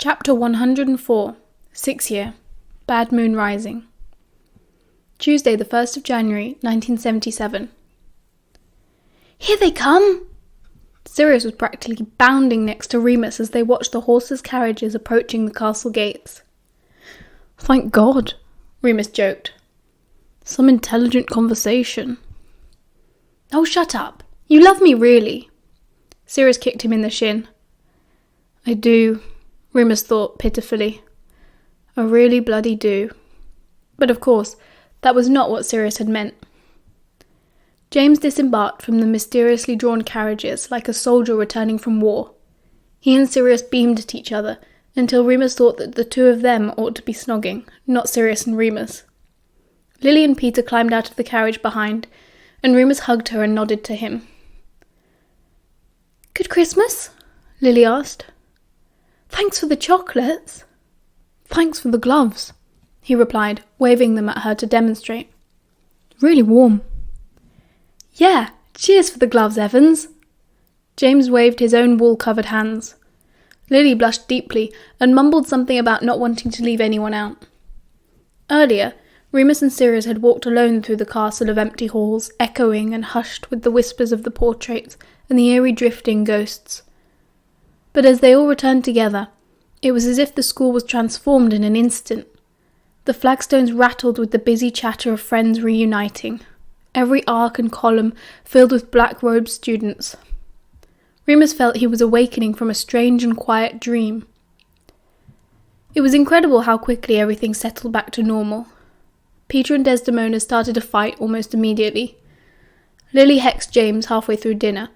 Chapter 104, 6th Year, Bad Moon Rising. Tuesday, the 1st of January, 1977. Here they come! Sirius was practically bounding next to Remus as they watched the horses' carriages approaching the castle gates. Thank God, Remus joked. Some intelligent conversation. Oh, shut up. You love me, really. Sirius kicked him in the shin. I do, Remus thought pitifully. I really bloody do. But of course, that was not what Sirius had meant. James disembarked from the mysteriously drawn carriages like a soldier returning from war. He and Sirius beamed at each other until Remus thought that the two of them ought to be snogging, not Sirius and Remus. Lily and Peter climbed out of the carriage behind, and Remus hugged her and nodded to him. Good Christmas? Lily asked. Thanks for the chocolates. Thanks for the gloves, he replied, waving them at her to demonstrate. Really warm. Yeah, cheers for the gloves, Evans. James waved his own wool-covered hands. Lily blushed deeply and mumbled something about not wanting to leave anyone out. Earlier, Remus and Sirius had walked alone through the castle of empty halls, echoing and hushed with the whispers of the portraits and the eerie drifting ghosts. But as they all returned together, it was as if the school was transformed in an instant. The flagstones rattled with the busy chatter of friends reuniting, every arc and column filled with black-robed students. Remus felt he was awakening from a strange and quiet dream. It was incredible how quickly everything settled back to normal. Peter and Desdemona started a fight almost immediately. Lily hexed James halfway through dinner.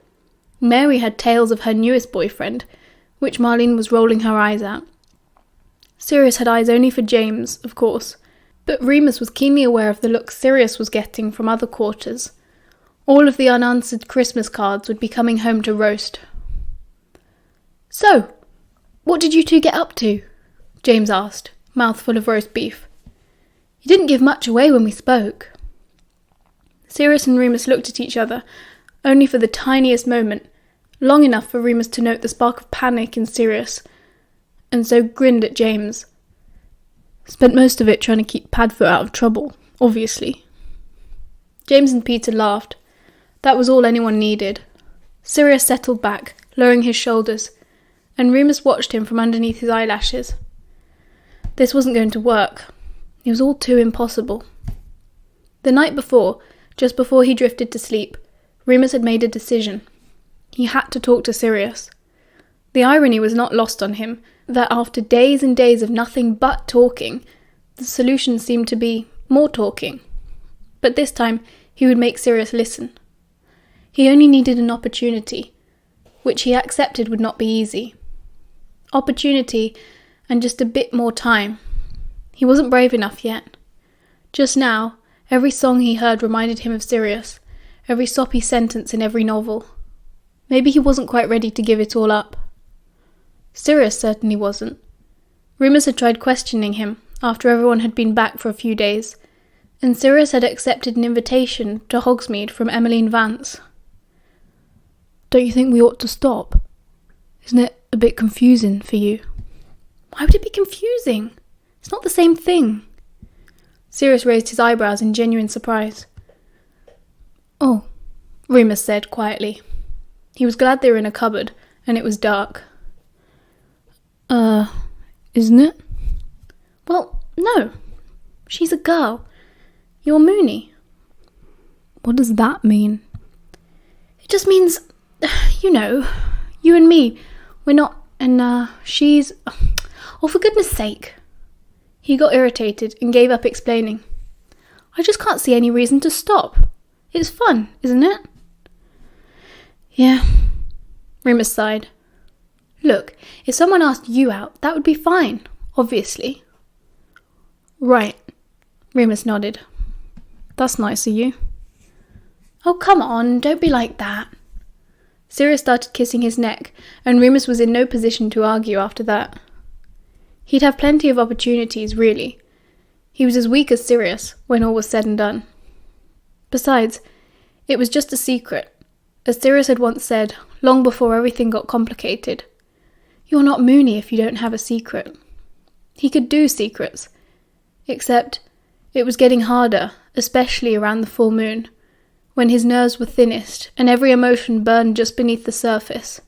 Mary had tales of her newest boyfriend, which Marlene was rolling her eyes at. Sirius had eyes only for James, of course, but Remus was keenly aware of the look Sirius was getting from other quarters. All of the unanswered Christmas cards would be coming home to roast. So, what did you two get up to? James asked, mouthful of roast beef. You didn't give much away when we spoke. Sirius and Remus looked at each other, only for the tiniest moment, long enough for Remus to note the spark of panic in Sirius, and so grinned at James. Spent most of it trying to keep Padfoot out of trouble, obviously. James and Peter laughed. That was all anyone needed. Sirius settled back, lowering his shoulders, and Remus watched him from underneath his eyelashes. This wasn't going to work. It was all too impossible. The night before, just before he drifted to sleep, Remus had made a decision. He had to talk to Sirius. The irony was not lost on him that after days and days of nothing but talking, the solution seemed to be more talking. But this time, he would make Sirius listen. He only needed an opportunity, which he accepted would not be easy. Opportunity and just a bit more time. He wasn't brave enough yet. Just now, every song he heard reminded him of Sirius, every soppy sentence in every novel. Maybe he wasn't quite ready to give it all up. Sirius certainly wasn't. Remus had tried questioning him after everyone had been back for a few days, and Sirius had accepted an invitation to Hogsmeade from Emmeline Vance. Don't you think we ought to stop? Isn't it a bit confusing for you? Why would it be confusing? It's not the same thing. Sirius raised his eyebrows in genuine surprise. Oh, Remus said quietly. He was glad they were in a cupboard, and it was dark. Isn't it? Well, no. She's a girl. You're Moony. What does that mean? It just means, you know, you and me, we're not, and she's... Oh, for goodness sake. He got irritated and gave up explaining. I just can't see any reason to stop. It's fun, isn't it? Yeah, Remus sighed. Look, if someone asked you out, that would be fine, obviously. Right, Remus nodded. That's nice of you. Oh, come on, don't be like that. Sirius started kissing his neck, and Remus was in no position to argue after that. He'd have plenty of opportunities, really. He was as weak as Sirius, when all was said and done. Besides, it was just a secret, as Sirius had once said, long before everything got complicated. You're not Moony if you don't have a secret. He could do secrets. Except it was getting harder, especially around the full moon, when his nerves were thinnest and every emotion burned just beneath the surface.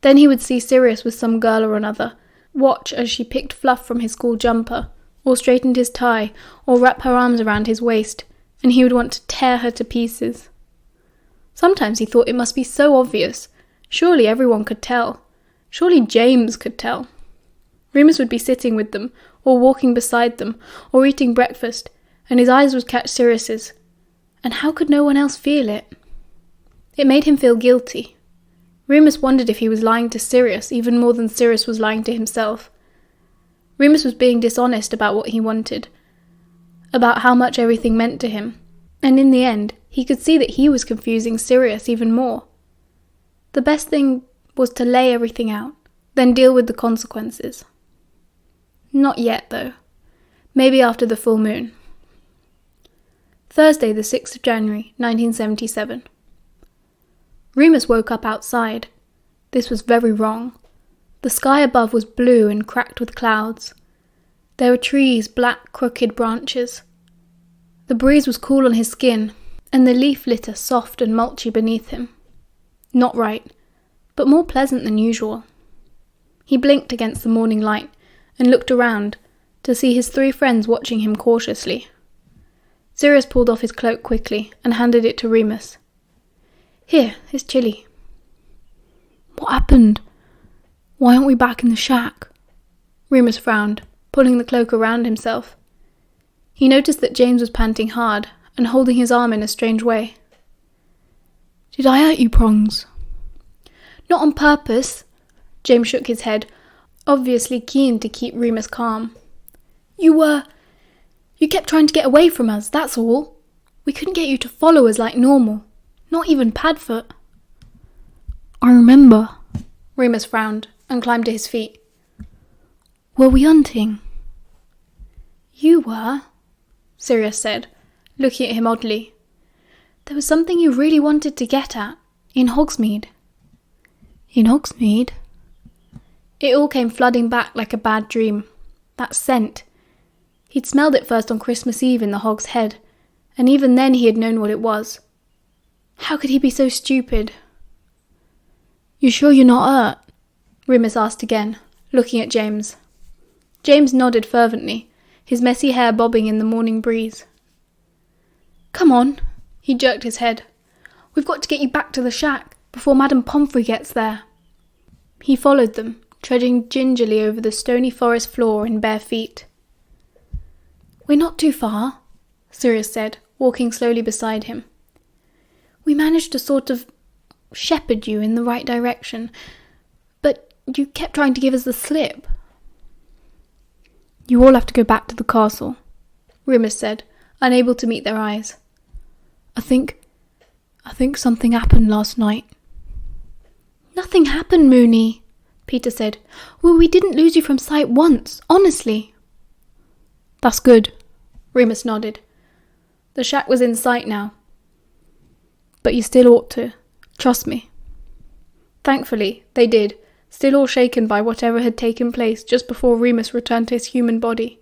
Then he would see Sirius with some girl or another, watch as she picked fluff from his school jumper, or straightened his tie, or wrap her arms around his waist, and he would want to tear her to pieces. Sometimes he thought it must be so obvious. Surely everyone could tell. Surely James could tell. Remus would be sitting with them, or walking beside them, or eating breakfast, and his eyes would catch Sirius's. And how could no one else feel it? It made him feel guilty. Remus wondered if he was lying to Sirius even more than Sirius was lying to himself. Remus was being dishonest about what he wanted, about how much everything meant to him, and in the end, he could see that he was confusing Sirius even more. The best thing was to lay everything out, then deal with the consequences. Not yet, though. Maybe after the full moon. Thursday, the 6th of January, 1977. Remus woke up outside. This was very wrong. The sky above was blue and cracked with clouds. There were trees, black, crooked branches. The breeze was cool on his skin, and the leaf litter soft and mulchy beneath him. Not right, but more pleasant than usual. He blinked against the morning light and looked around to see his 3 friends watching him cautiously. Sirius pulled off his cloak quickly and handed it to Remus. Here, it's chilly. What happened? Why aren't we back in the shack? Remus frowned, pulling the cloak around himself. He noticed that James was panting hard and holding his arm in a strange way. Did I hurt you, Prongs? Not on purpose. James shook his head, obviously keen to keep Remus calm. You kept trying to get away from us, that's all. We couldn't get you to follow us like normal. Not even Padfoot. I remember. Remus frowned and climbed to his feet. Were we hunting? You were, Sirius said, looking at him oddly. There was something you really wanted to get at, in Hogsmeade. In Hogsmeade? It all came flooding back like a bad dream. That scent. He'd smelled it first on Christmas Eve in the Hog's Head, and even then he had known what it was. How could he be so stupid? You sure you're not hurt? Remus asked again, looking at James. James nodded fervently, his messy hair bobbing in the morning breeze. Come on, he jerked his head. We've got to get you back to the shack before Madame Pomfrey gets there. He followed them, treading gingerly over the stony forest floor in bare feet. We're not too far, Sirius said, walking slowly beside him. We managed to sort of shepherd you in the right direction, but you kept trying to give us the slip. You all have to go back to the castle, Remus said, unable to meet their eyes. I think something happened last night. Nothing happened, Moony, Peter said. Well, we didn't lose you from sight once, honestly. That's good, Remus nodded. The shack was in sight now. But you still ought to. Trust me. Thankfully, they did, still all shaken by whatever had taken place just before Remus returned to his human body.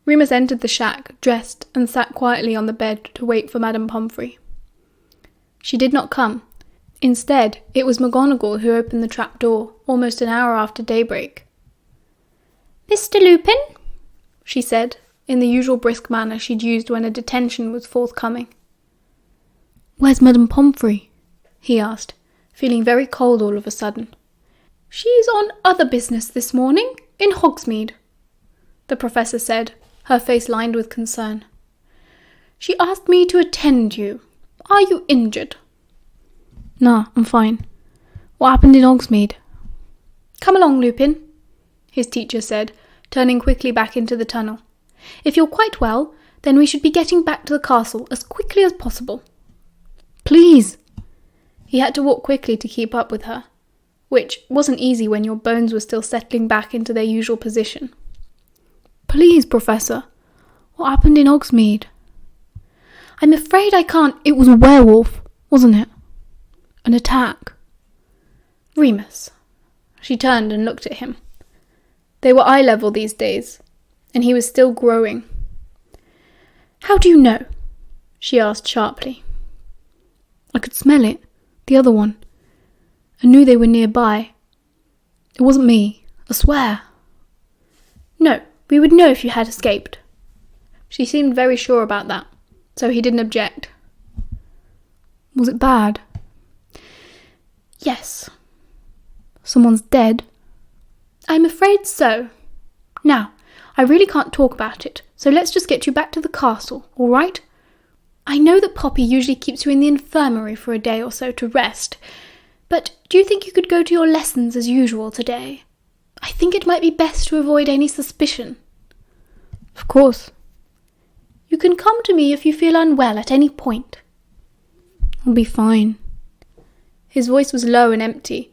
Remus entered the shack, dressed, and sat quietly on the bed to wait for Madame Pomfrey. She did not come. Instead, it was McGonagall who opened the trap door, almost an hour after daybreak. Mr. Lupin, she said, in the usual brisk manner she'd used when a detention was forthcoming. Where's Madame Pomfrey? He asked, feeling very cold all of a sudden. She's on other business this morning, in Hogsmeade, the professor said, her face lined with concern. She asked me to attend you. Are you injured? Nah, I'm fine. What happened in Hogsmeade? Come along, Lupin, his teacher said, turning quickly back into the tunnel. If you're quite well, then we should be getting back to the castle as quickly as possible. Please! He had to walk quickly to keep up with her, which wasn't easy when your bones were still settling back into their usual position. Please, Professor. What happened in Hogsmeade? I'm afraid I can't. It was a werewolf, wasn't it? An attack. Remus, She turned and looked at him. They were eye level these days, and he was still growing. "How do you know?" she asked sharply. "I could smell it, the other one. I knew they were nearby. It wasn't me, I swear." "No, we would know if you had escaped." She seemed very sure about that, so he didn't object. "Was it bad?" "Yes." "Someone's dead?" "I'm afraid so. Now, I really can't talk about it, so let's just get you back to the castle, all right? I know that Poppy usually keeps you in the infirmary for a day or so to rest, but do you think you could go to your lessons as usual today? I think it might be best to avoid any suspicion." "Of course." "You can come to me if you feel unwell at any point." "I'll be fine." His voice was low and empty.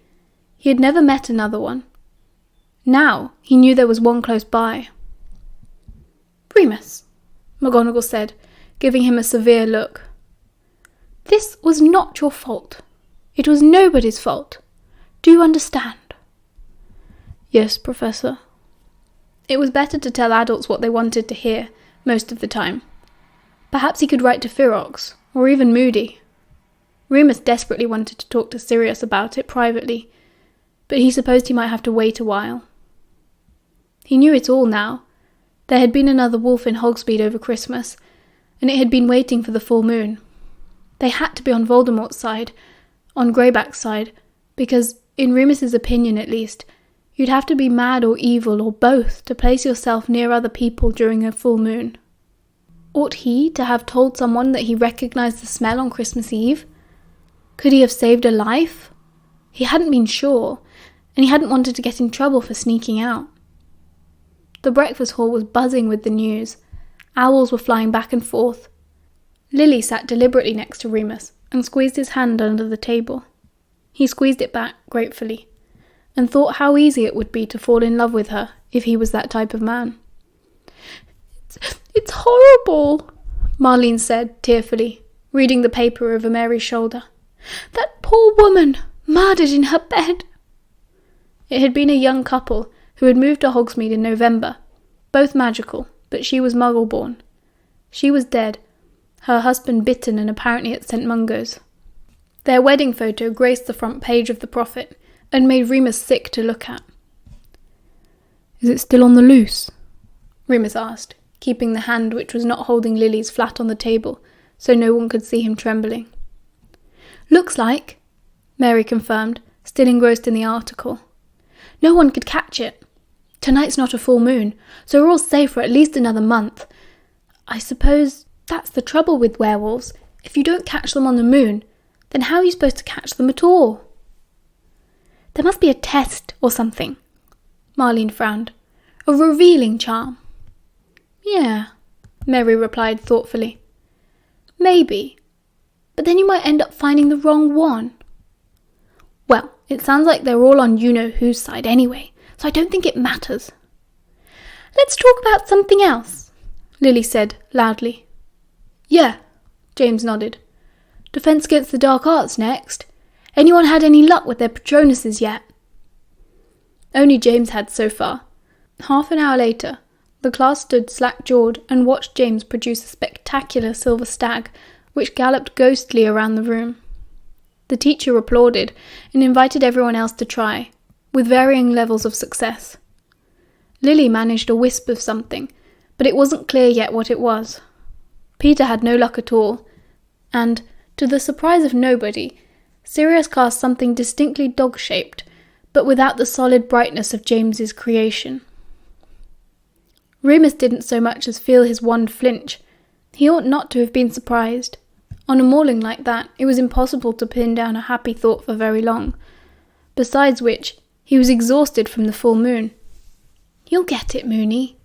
He had never met another one. Now he knew there was one close by. "Remus," McGonagall said, giving him a severe look. "This was not your fault. It was nobody's fault. Do you understand?" "Yes, Professor." It was better to tell adults what they wanted to hear, most of the time. Perhaps he could write to Ferox, or even Moody. Remus desperately wanted to talk to Sirius about it privately, but he supposed he might have to wait a while. He knew it all now. There had been another wolf in Hogsmeade over Christmas, and it had been waiting for the full moon. They had to be on Voldemort's side, on Greyback's side, because, in Remus's opinion at least, you'd have to be mad or evil or both to place yourself near other people during a full moon. Ought he to have told someone that he recognised the smell on Christmas Eve? Could he have saved a life? He hadn't been sure, and he hadn't wanted to get in trouble for sneaking out. The breakfast hall was buzzing with the news. Owls were flying back and forth. Lily sat deliberately next to Remus and squeezed his hand under the table. He squeezed it back gratefully, and thought how easy it would be to fall in love with her if he was that type of man. It's horrible," Marlene said tearfully, reading the paper over Mary's shoulder. "That poor woman, murdered in her bed." It had been a young couple who had moved to Hogsmeade in November, both magical, but she was Muggle-born. She was dead, her husband bitten and apparently at St. Mungo's. Their wedding photo graced the front page of the Prophet and made Remus sick to look at. "Is it still on the loose?" Remus asked, keeping the hand which was not holding Lily's flat on the table, so no one could see him trembling. "Looks like," Mary confirmed, still engrossed in the article. "No one could catch it. Tonight's not a full moon, so we're all safe for at least another month. I suppose that's the trouble with werewolves. If you don't catch them on the moon, then how are you supposed to catch them at all?" "There must be a test or something," Marlene frowned. "A revealing charm." "Yeah," Mary replied thoughtfully. "Maybe. But then you might end up finding the wrong one." "Well, it sounds like they're all on you-know-whose side anyway, so I don't think it matters." "Let's talk about something else," Lily said loudly. "Yeah," James nodded. "Defense against the dark arts next. Anyone had any luck with their Patronuses yet?" Only James had so far. Half an hour later, the class stood slack-jawed and watched James produce a spectacular silver stag, which galloped ghostly around the room. The teacher applauded and invited everyone else to try, with varying levels of success. Lily managed a wisp of something, but it wasn't clear yet what it was. Peter had no luck at all, and, to the surprise of nobody, Sirius cast something distinctly dog-shaped, but without the solid brightness of James's creation. Remus didn't so much as feel his wand flinch. He ought not to have been surprised. On a morning like that, it was impossible to pin down a happy thought for very long. Besides which, he was exhausted from the full moon. "You'll get it, Moony,"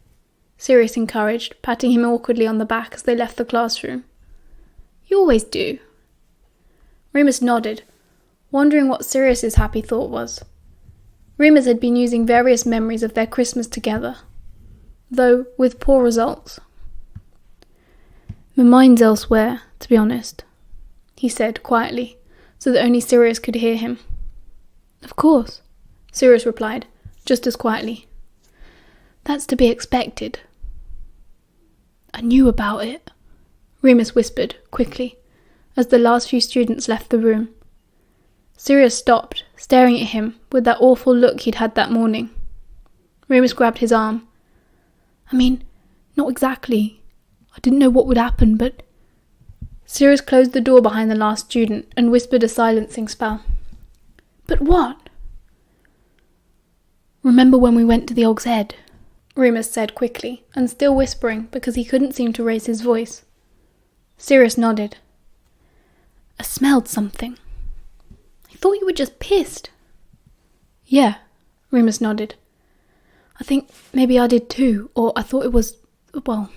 Sirius encouraged, patting him awkwardly on the back as they left the classroom. "You always do." Remus nodded, wondering what Sirius's happy thought was. Remus had been using various memories of their Christmas together, though with poor results. "My mind's elsewhere, to be honest," he said quietly, so that only Sirius could hear him. "Of course. Sirius replied, just as quietly. That's to be expected. I knew about it, Remus whispered, quickly, as the last few students left the room. Sirius stopped, staring at him with that awful look he'd had that morning. Remus grabbed his arm. I mean, not exactly. I didn't know what would happen, but... Sirius closed the door behind the last student and whispered a silencing spell. But what? Remember when we went to the Og's Head? Remus said quickly, and still whispering because he couldn't seem to raise his voice. Sirius nodded. I smelled something. I thought you were just pissed. Yeah, Remus nodded. I think maybe I did too, or I thought it was, well,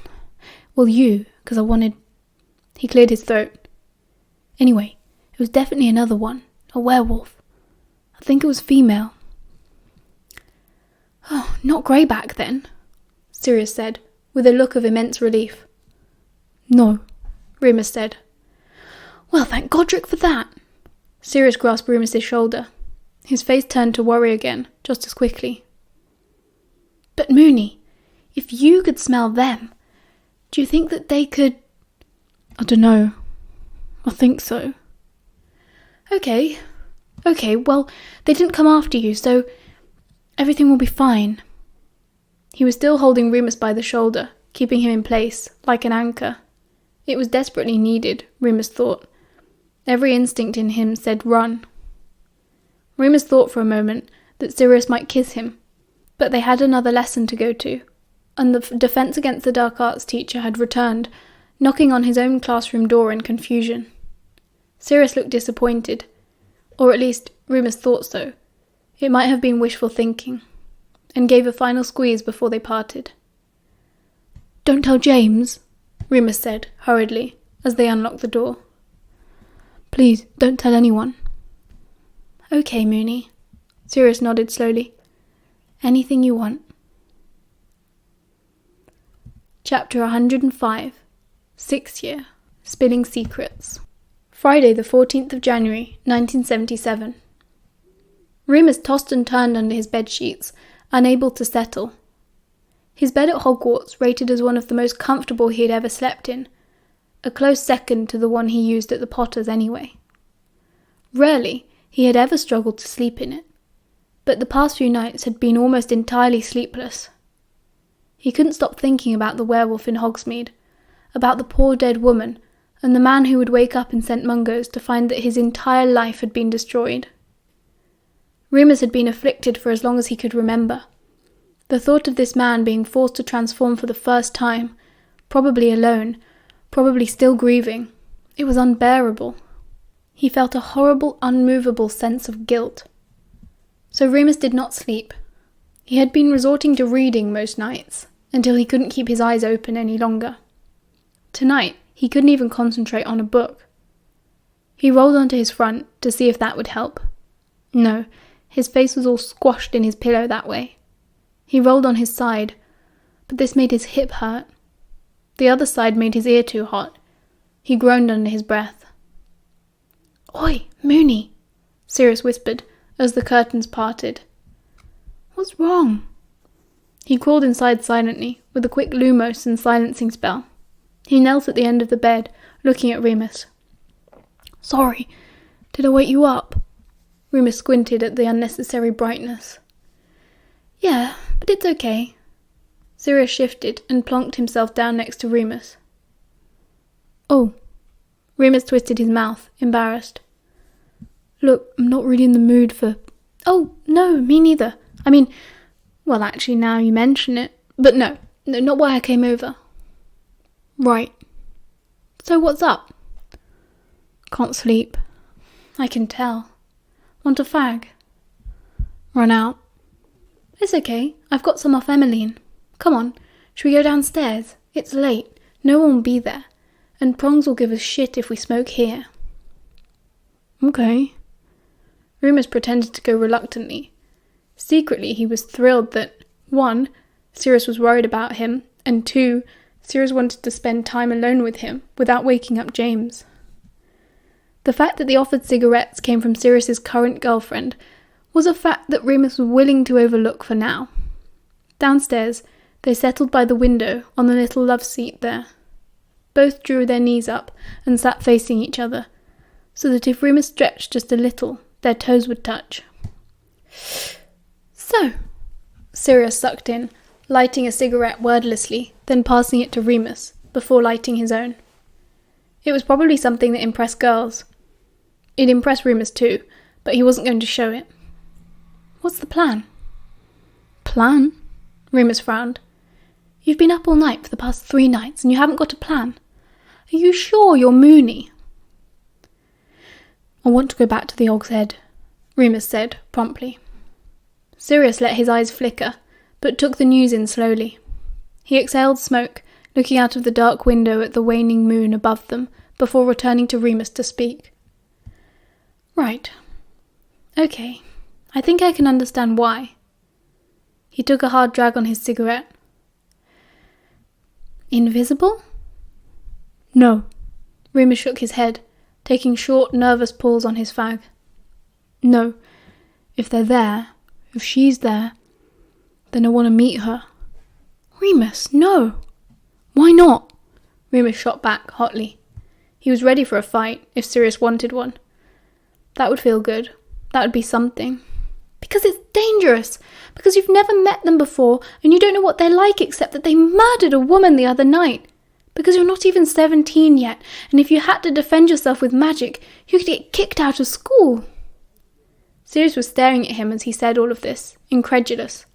you, because I wanted... He cleared his throat. Anyway, it was definitely another one, a werewolf. I think it was female. Oh, not greyback then, Sirius said, with a look of immense relief. No, Remus said. Well, thank Godric for that. Sirius grasped Remus's shoulder. His face turned to worry again, just as quickly. But Moony, if you could smell them, do you think that they could... I don't know. I think so. Okay, well, they didn't come after you, so everything will be fine. He was still holding Remus by the shoulder, keeping him in place, like an anchor. It was desperately needed, Remus thought. Every instinct in him said run. Remus thought for a moment that Sirius might kiss him, but they had another lesson to go to, and the Defence Against the Dark Arts teacher had returned, knocking on his own classroom door in confusion. Sirius looked disappointed, or at least Remus thought so. It might have been wishful thinking, and gave a final squeeze before they parted. Don't tell James, Remus said, hurriedly, as they unlocked the door. Please, don't tell anyone. Okay, Moony. Sirius nodded slowly. Anything you want. Chapter 105. 6th Year. Spilling Secrets. Friday the 14th of January, 1977. Remus tossed and turned under his bedsheets, unable to settle. His bed at Hogwarts rated as one of the most comfortable he had ever slept in, a close second to the one he used at the Potters anyway. Rarely he had ever struggled to sleep in it, but the past few nights had been almost entirely sleepless. He couldn't stop thinking about the werewolf in Hogsmeade, about the poor dead woman, and the man who would wake up in St. Mungo's to find that his entire life had been destroyed. Remus had been afflicted for as long as he could remember. The thought of this man being forced to transform for the first time, probably alone, probably still grieving, it was unbearable. He felt a horrible, unmovable sense of guilt. So Remus did not sleep. He had been resorting to reading most nights, until he couldn't keep his eyes open any longer. Tonight, he couldn't even concentrate on a book. He rolled onto his front to see if that would help. No, his face was all squashed in his pillow that way. He rolled on his side, but this made his hip hurt. The other side made his ear too hot. He groaned under his breath. Oi, Moony, Sirius whispered as the curtains parted. What's wrong? He crawled inside silently, with a quick Lumos and silencing spell. He knelt at the end of the bed, looking at Remus. Sorry, did I wake you up? Remus squinted at the unnecessary brightness. Yeah, but it's okay. Sirius shifted and plonked himself down next to Remus. Oh. Remus twisted his mouth, embarrassed. Look, I'm not really in the mood for... Oh, no, me neither. I mean, well, actually, now you mention it. But no, not why I came over. Right. So what's up? Can't sleep. I can tell. Want a fag? Run out. It's okay. I've got some off Emmeline. Come on. Shall we go downstairs? It's late. No one will be there. And Prongs will give us shit if we smoke here. Okay. Remus pretended to go reluctantly. Secretly, he was thrilled that, 1, Sirius was worried about him, and 2, Sirius wanted to spend time alone with him without waking up James. The fact that the offered cigarettes came from Sirius's current girlfriend was a fact that Remus was willing to overlook for now. Downstairs, they settled by the window on the little love seat there. Both drew their knees up and sat facing each other, so that if Remus stretched just a little, their toes would touch. "So," Sirius sucked in, lighting a cigarette wordlessly, then passing it to Remus, before lighting his own. It was probably something that impressed girls. It impressed Remus too, but he wasn't going to show it. "What's the plan?" "Plan?" Remus frowned. "You've been up all night for the past 3 nights, and you haven't got a plan. Are you sure you're Moony?" "I want to go back to the Og's Head," Remus said, promptly. Sirius let his eyes flicker, but took the news in slowly. He exhaled smoke, looking out of the dark window at the waning moon above them, before returning to Remus to speak. "Right. Okay. I think I can understand why." He took a hard drag on his cigarette. "Invisible?" "No." Remus shook his head, taking short, nervous pulls on his fag. "No. If they're there, if she's there, then I want to meet her." "Remus, no." "Why not?" Remus shot back hotly. He was ready for a fight, if Sirius wanted one. That would feel good. That would be something. "Because it's dangerous. Because you've never met them before, and you don't know what they're like except that they murdered a woman the other night. Because you're not even 17 yet, and if you had to defend yourself with magic, you could get kicked out of school." Sirius was staring at him as he said all of this, incredulous.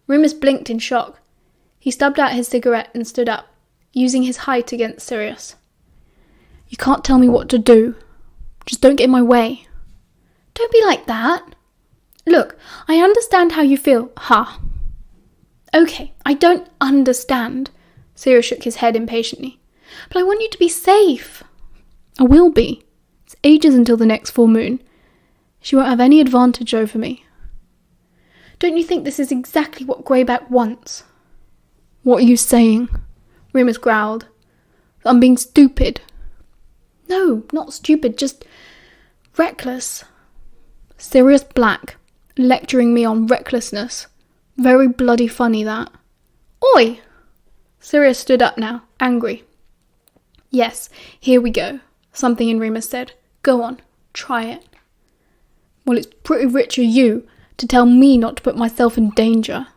Remus blinked in shock. He stubbed out his cigarette and stood up, using his height against Sirius. "You can't tell me what to do. Just don't get in my way." "Don't be like that. Look, I understand how you feel, ha." "Okay, I don't understand." Sirius shook his head impatiently. "But I want you to be safe." "I will be. It's ages until the next full moon. She won't have any advantage over me." "Don't you think this is exactly what Greyback wants?" "What are you saying?" Remus growled. "I'm being stupid." "No, not stupid, just reckless." Sirius Black, lecturing me on recklessness. Very bloody funny, that. "Oi!" Sirius stood up now, angry. "Yes, here we go," something in Remus said. "Go on, try it." "Well, it's pretty rich of you to tell me not to put myself in danger,"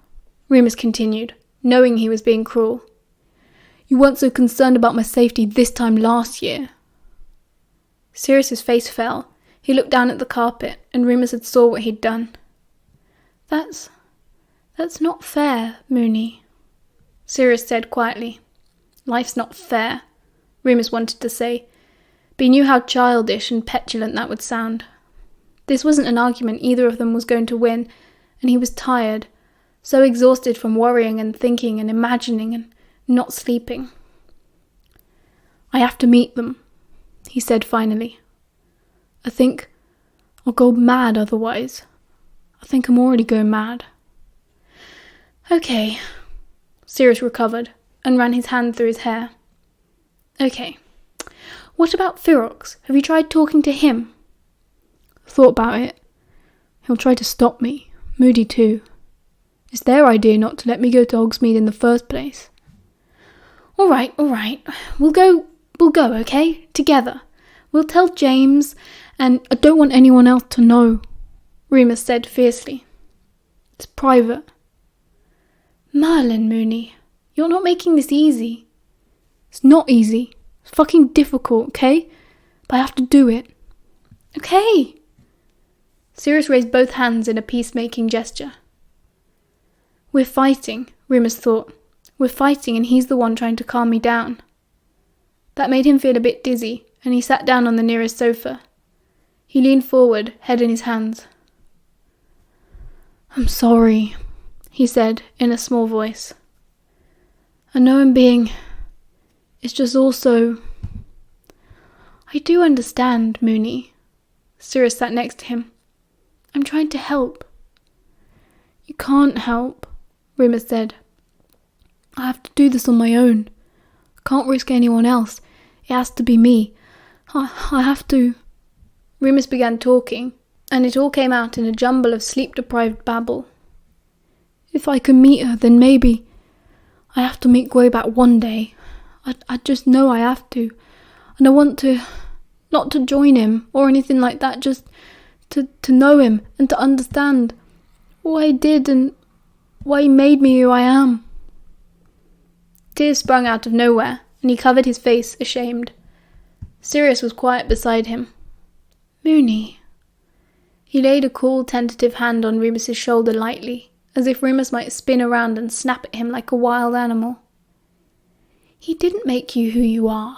Remus continued, knowing he was being cruel. "You weren't so concerned about my safety this time last year." Sirius's face fell. He looked down at the carpet, and Remus had saw what he'd done. That's not fair, Moony," Sirius said quietly. "Life's not fair," Remus wanted to say, but he knew how childish and petulant that would sound. This wasn't an argument either of them was going to win, and he was tired, so exhausted from worrying and thinking and imagining and not sleeping. "I have to meet them," he said finally. "I think I'll go mad otherwise. I think I'm already going mad." "Okay." Sirius recovered and ran his hand through his hair. "Okay. What about Ferox? Have you tried talking to him?" "Thought about it. He'll try to stop me. Moody too. It's their idea not to let me go to Hogsmeade in the first place." All right. We'll go, okay? Together. We'll tell James, and I don't want anyone else to know," Remus said fiercely. "It's private." "Merlin, Moony, you're not making this easy." "It's not easy. It's fucking difficult, okay? But I have to do it." "Okay." Sirius raised both hands in a peacemaking gesture. "We're fighting," Remus thought. "We're fighting, and he's the one trying to calm me down." That made him feel a bit dizzy, and he sat down on the nearest sofa. He leaned forward, head in his hands. "I'm sorry," he said in a small voice. "I know I'm being... It's just also... I do understand, Moony." Sirius sat next to him. "I'm trying to help." "You can't help," Remus said. "I have to do this on my own. I can't risk anyone else. It has to be me. I have to..." Remus began talking, and it all came out in a jumble of sleep-deprived babble. If I can meet her, then maybe. I have to meet Greyback one day. I just know I have to. And I want to, not to join him or anything like that, just to know him and to understand what I did and why he made me who I am. Tears sprung out of nowhere, and he covered his face, ashamed. Sirius was quiet beside him. Moony. He laid a cool, tentative hand on Remus's shoulder lightly, as if Remus might spin around and snap at him like a wild animal. He didn't make you who you are.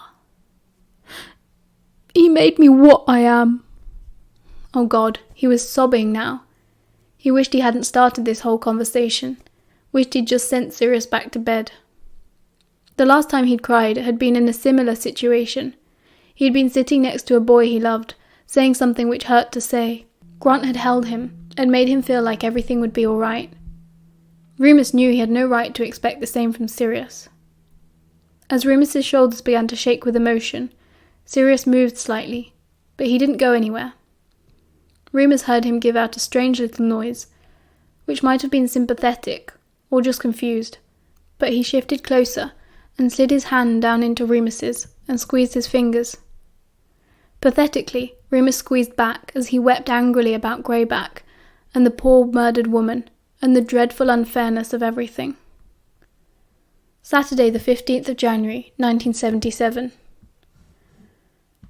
He made me what I am. Oh God, he was sobbing now. He wished he hadn't started this whole conversation, wished he'd just sent Sirius back to bed. The last time he'd cried had been in a similar situation. He'd been sitting next to a boy he loved, saying something which hurt to say. Grant had held him, and made him feel like everything would be all right. Remus knew he had no right to expect the same from Sirius. As Remus's shoulders began to shake with emotion, Sirius moved slightly, but he didn't go anywhere. Remus heard him give out a strange little noise, which might have been sympathetic, or just confused, but he shifted closer and slid his hand down into Remus's and squeezed his fingers. Pathetically, Remus squeezed back as he wept angrily about Greyback and the poor murdered woman and the dreadful unfairness of everything. Saturday the 15th of January, 1977.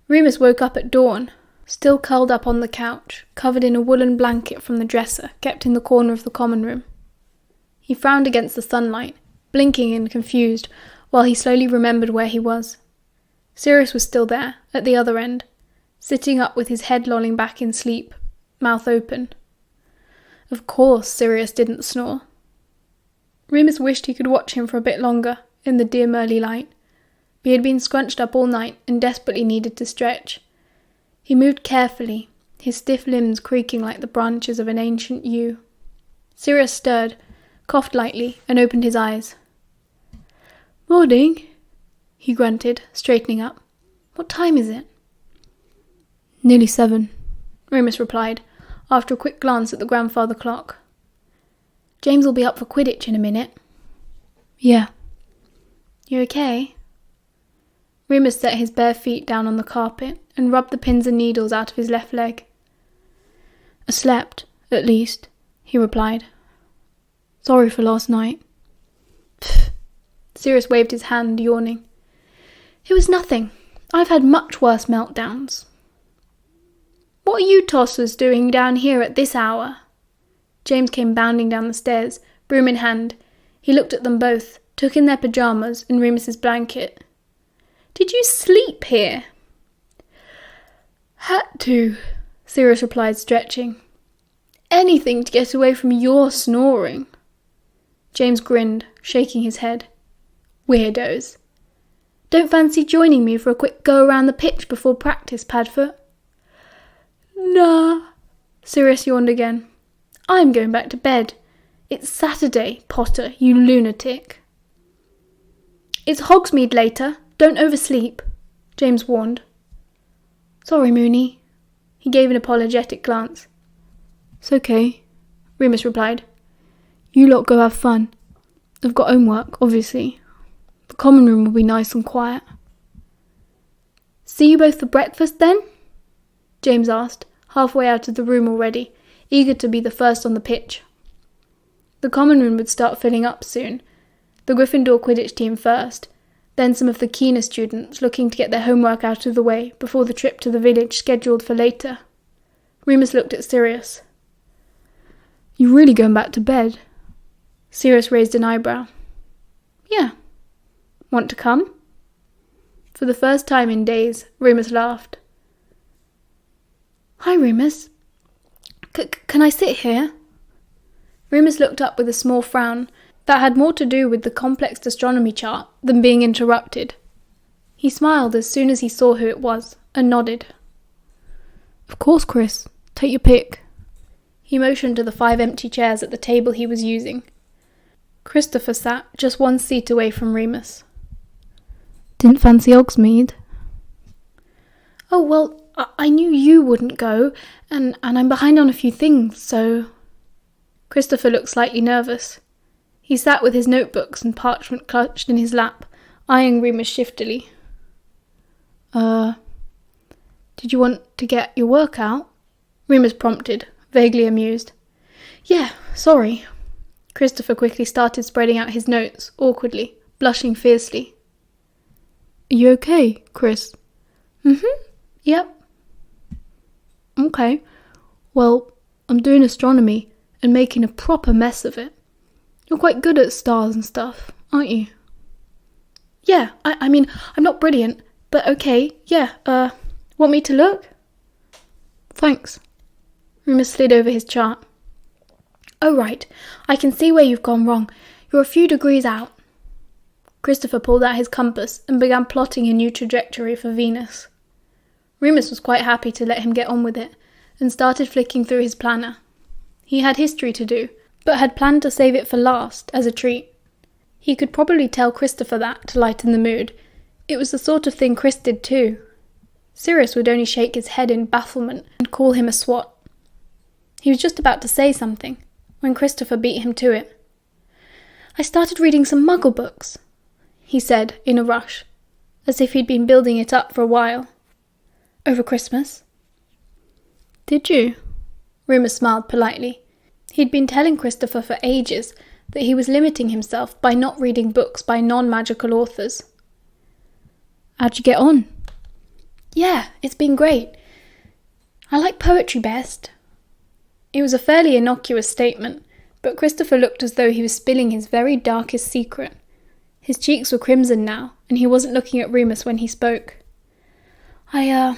Remus woke up at dawn, still curled up on the couch, covered in a woolen blanket from the dresser kept in the corner of the common room. He frowned against the sunlight, blinking and confused, while he slowly remembered where he was. Sirius was still there, at the other end, sitting up with his head lolling back in sleep, mouth open. Of course Sirius didn't snore. Remus wished he could watch him for a bit longer, in the dim early light, but he had been scrunched up all night and desperately needed to stretch. He moved carefully, his stiff limbs creaking like the branches of an ancient yew. Sirius stirred, coughed lightly, and opened his eyes. Morning, he grunted, straightening up. What time is it? Nearly 7, Remus replied, after a quick glance at the grandfather clock. James will be up for Quidditch in a minute. Yeah. You okay? Remus set his bare feet down on the carpet and rubbed the pins and needles out of his left leg. I slept, at least, he replied. Sorry for last night. Pfft. Sirius waved his hand, yawning. It was nothing. I've had much worse meltdowns. What are you tossers doing down here at this hour? James came bounding down the stairs, broom in hand. He looked at them both, took in their pyjamas and Remus's blanket. Did you sleep here? Had to, Sirius replied, stretching. Anything to get away from your snoring. James grinned, shaking his head. Weirdos. Don't fancy joining me for a quick go around the pitch before practice, Padfoot? Nah. Sirius yawned again. I'm going back to bed. It's Saturday, Potter, you lunatic. It's Hogsmeade later. Don't oversleep, James warned. Sorry, Moony. He gave an apologetic glance. It's okay, Remus replied. You lot go have fun. I've got homework, obviously. The common room will be nice and quiet. See you both for breakfast, then? James asked, halfway out of the room already, eager to be the first on the pitch. The common room would start filling up soon. The Gryffindor Quidditch team first, then some of the keener students looking to get their homework out of the way before the trip to the village scheduled for later. Remus looked at Sirius. You really going back to bed? Sirius raised an eyebrow. Yeah. Want to come? For the first time in days, Remus laughed. Hi, Remus. Can I sit here? Remus looked up with a small frown that had more to do with the complex astronomy chart than being interrupted. He smiled as soon as he saw who it was, and nodded. Of course, Chris. Take your pick. He motioned to the 5 empty chairs at the table he was using. Christopher sat just 1 seat away from Remus. Didn't fancy Hogsmeade? Oh, well, I knew you wouldn't go, and I'm behind on a few things, so... Christopher looked slightly nervous. He sat with his notebooks and parchment clutched in his lap, eyeing Remus shiftily. Did you want to get your work out? Remus prompted, vaguely amused. Yeah, sorry. Christopher quickly started spreading out his notes, awkwardly, blushing fiercely. Are you okay, Chris? Yep. Okay. Well, I'm doing astronomy and making a proper mess of it. You're quite good at stars and stuff, aren't you? Yeah, I mean, I'm not brilliant, but okay, yeah, want me to look? Thanks. Remus slid over his chart. Oh, right, I can see where you've gone wrong. You're a few degrees out. Christopher pulled out his compass and began plotting a new trajectory for Venus. Remus was quite happy to let him get on with it, and started flicking through his planner. He had history to do, but had planned to save it for last, as a treat. He could probably tell Christopher that to lighten the mood. It was the sort of thing Chris did too. Sirius would only shake his head in bafflement and call him a swot. He was just about to say something, when Christopher beat him to it. I started reading some Muggle books, he said in a rush, as if he'd been building it up for a while. Over Christmas. Did you? Remus smiled politely. He'd been telling Christopher for ages that he was limiting himself by not reading books by non-magical authors. How'd you get on? Yeah, it's been great. I like poetry best. It was a fairly innocuous statement, but Christopher looked as though he was spilling his very darkest secret. His cheeks were crimson now, and he wasn't looking at Remus when he spoke. I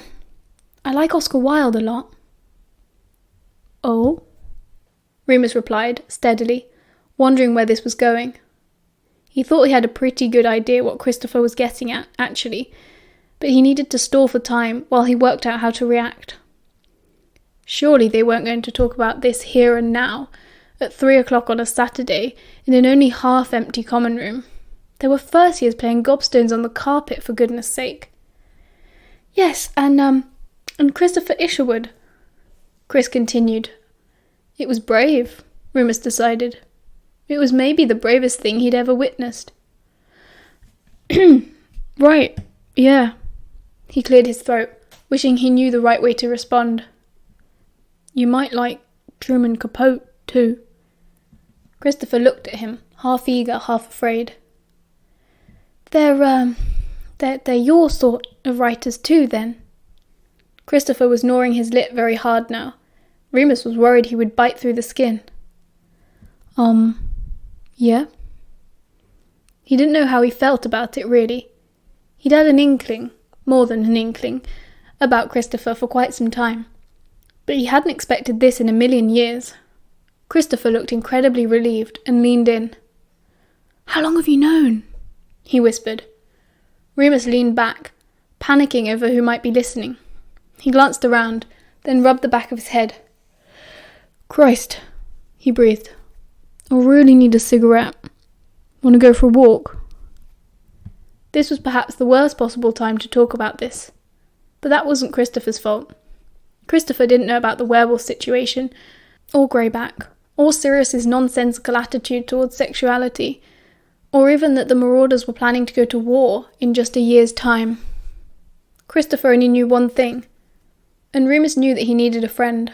like Oscar Wilde a lot. Oh? Remus replied, steadily, wondering where this was going. He thought he had a pretty good idea what Christopher was getting at, actually, but he needed to stall for time while he worked out how to react. Surely they weren't going to talk about this here and now, at 3 o'clock on a Saturday, in an only half-empty common room. There were first years playing gobstones on the carpet, for goodness sake. Yes, and Christopher Isherwood, Chris continued. It was brave, Remus decided. It was maybe the bravest thing he'd ever witnessed. Right, yeah. He cleared his throat, wishing he knew the right way to respond. You might like Truman Capote, too. Christopher looked at him, half eager, half afraid. They're your sort of writers too, then? Christopher was gnawing his lip very hard now. Remus was worried he would bite through the skin. Yeah? He didn't know how he felt about it, really. He'd had an inkling, more than an inkling, about Christopher for quite some time. But he hadn't expected this in a million years. Christopher looked incredibly relieved and leaned in. How long have you known? He whispered. Remus leaned back, panicking over who might be listening. He glanced around, then rubbed the back of his head. Christ, he breathed. I really need a cigarette. Want to go for a walk? This was perhaps the worst possible time to talk about this. But that wasn't Christopher's fault. Christopher didn't know about the werewolf situation, or Greyback, or Sirius's nonsensical attitude towards sexuality, or even that the Marauders were planning to go to war in just a year's time. Christopher only knew one thing, and Remus knew that he needed a friend.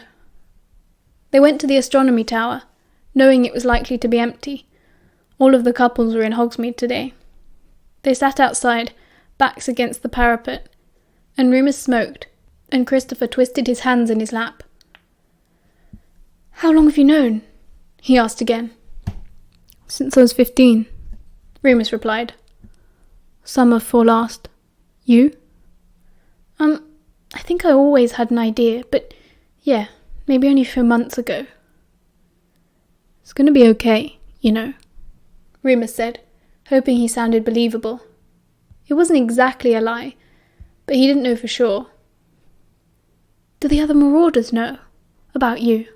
They went to the Astronomy Tower, knowing it was likely to be empty. All of the couples were in Hogsmeade today. They sat outside, backs against the parapet, and Remus smoked, and Christopher twisted his hands in his lap. How long have you known? He asked again. Since I was 15, Remus replied. Summer before last. You? I think I always had an idea, but yeah, maybe only a few months ago. It's going to be okay, you know, Remus said, hoping he sounded believable. It wasn't exactly a lie, but he didn't know for sure. Do the other Marauders know about you?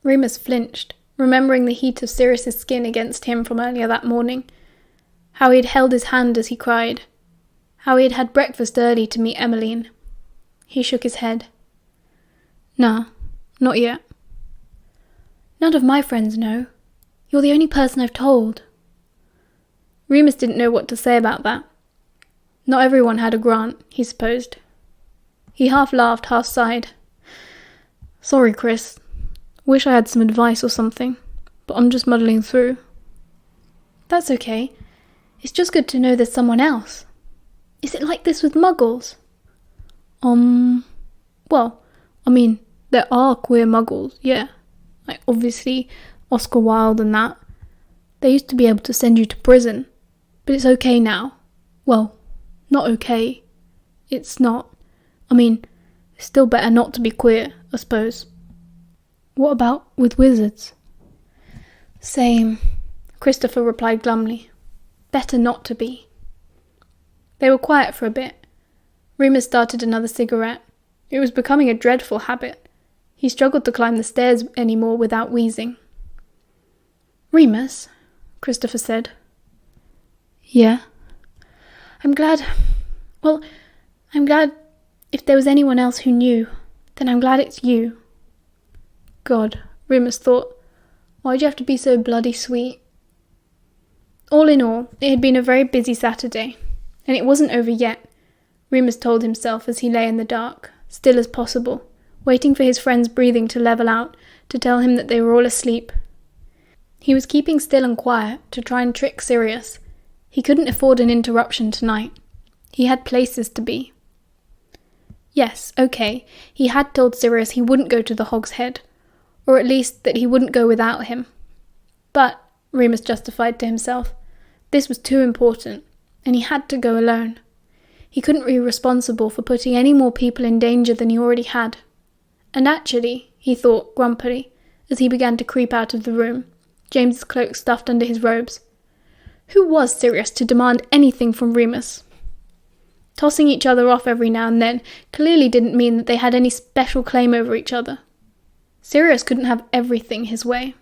Remus flinched, remembering the heat of Sirius's skin against him from earlier that morning, how he had held his hand as he cried, how he had had breakfast early to meet Emmeline. He shook his head. Nah, not yet. None of my friends know. You're the only person I've told. Remus didn't know what to say about that. Not everyone had a grant, he supposed. He half laughed, half sighed. Sorry, Chris. Wish I had some advice or something, but I'm just muddling through. That's okay. It's just good to know there's someone else. Is it like this with muggles? Well, I mean, there are queer muggles, yeah. Like, obviously, Oscar Wilde and that. They used to be able to send you to prison, but it's okay now. Well, not okay. It's not. I mean, it's still better not to be queer, I suppose. What about with wizards? Same, Christopher replied glumly. Better not to be. They were quiet for a bit. Remus started another cigarette. It was becoming a dreadful habit. He struggled to climb the stairs anymore without wheezing. Remus, Christopher said. Yeah? I'm glad if there was anyone else who knew, then I'm glad it's you. God, Remus thought, why'd you have to be so bloody sweet? All in all, it had been a very busy Saturday, and it wasn't over yet, Remus told himself as he lay in the dark, still as possible, waiting for his friend's breathing to level out, to tell him that they were all asleep. He was keeping still and quiet to try and trick Sirius. He couldn't afford an interruption tonight. He had places to be. Yes, okay, he had told Sirius he wouldn't go to the Hog's Head, or at least that he wouldn't go without him. But, Remus justified to himself, this was too important, and he had to go alone. He couldn't be responsible for putting any more people in danger than he already had. And actually, he thought grumpily, as he began to creep out of the room, James's cloak stuffed under his robes, who was Sirius to demand anything from Remus? Tossing each other off every now and then clearly didn't mean that they had any special claim over each other. Sirius couldn't have everything his way.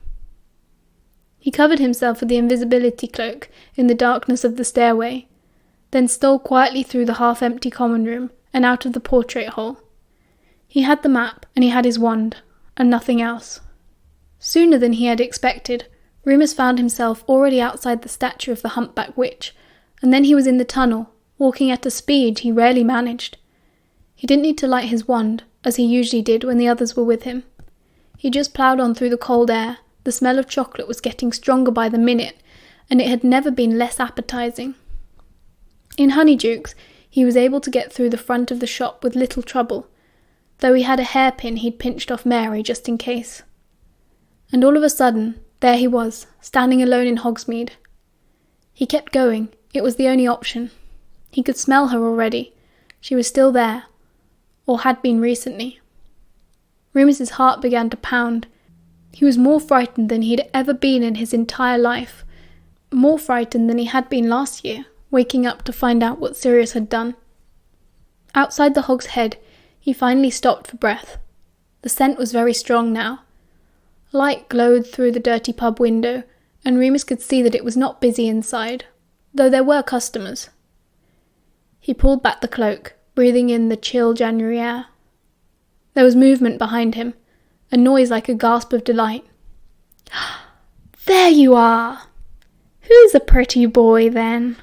He covered himself with the invisibility cloak in the darkness of the stairway, then stole quietly through the half-empty common room and out of the portrait hole. He had the map and he had his wand, and nothing else. Sooner than he had expected, Remus found himself already outside the statue of the humpback witch, and then he was in the tunnel, walking at a speed he rarely managed. He didn't need to light his wand, as he usually did when the others were with him. He just ploughed on through the cold air. The smell of chocolate was getting stronger by the minute, and it had never been less appetizing. In Honeydukes, he was able to get through the front of the shop with little trouble, though he had a hairpin he'd pinched off Mary just in case. And all of a sudden, there he was, standing alone in Hogsmeade. He kept going. It was the only option. He could smell her already. She was still there, or had been recently. Remus's heart began to pound. He was more frightened than he'd ever been in his entire life, more frightened than he had been last year, waking up to find out what Sirius had done. Outside the Hog's Head, he finally stopped for breath. The scent was very strong now. Light glowed through the dirty pub window, and Remus could see that it was not busy inside, though there were customers. He pulled back the cloak, breathing in the chill January air. There was movement behind him, a noise like a gasp of delight. There you are! Who's a pretty boy, then?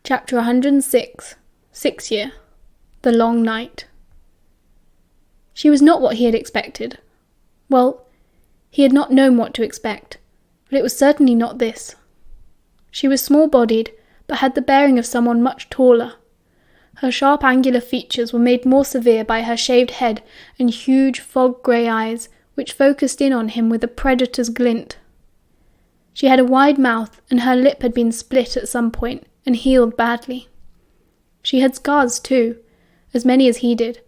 Chapter 106, 6th Year, The Long Night. She was not what he had expected. Well, he had not known what to expect, but it was certainly not this. She was small-bodied, but had the bearing of someone much taller. Her sharp angular features were made more severe by her shaved head and huge fog-grey eyes, which focused in on him with a predator's glint. She had a wide mouth, and her lip had been split at some point and healed badly. She had scars too, as many as he did,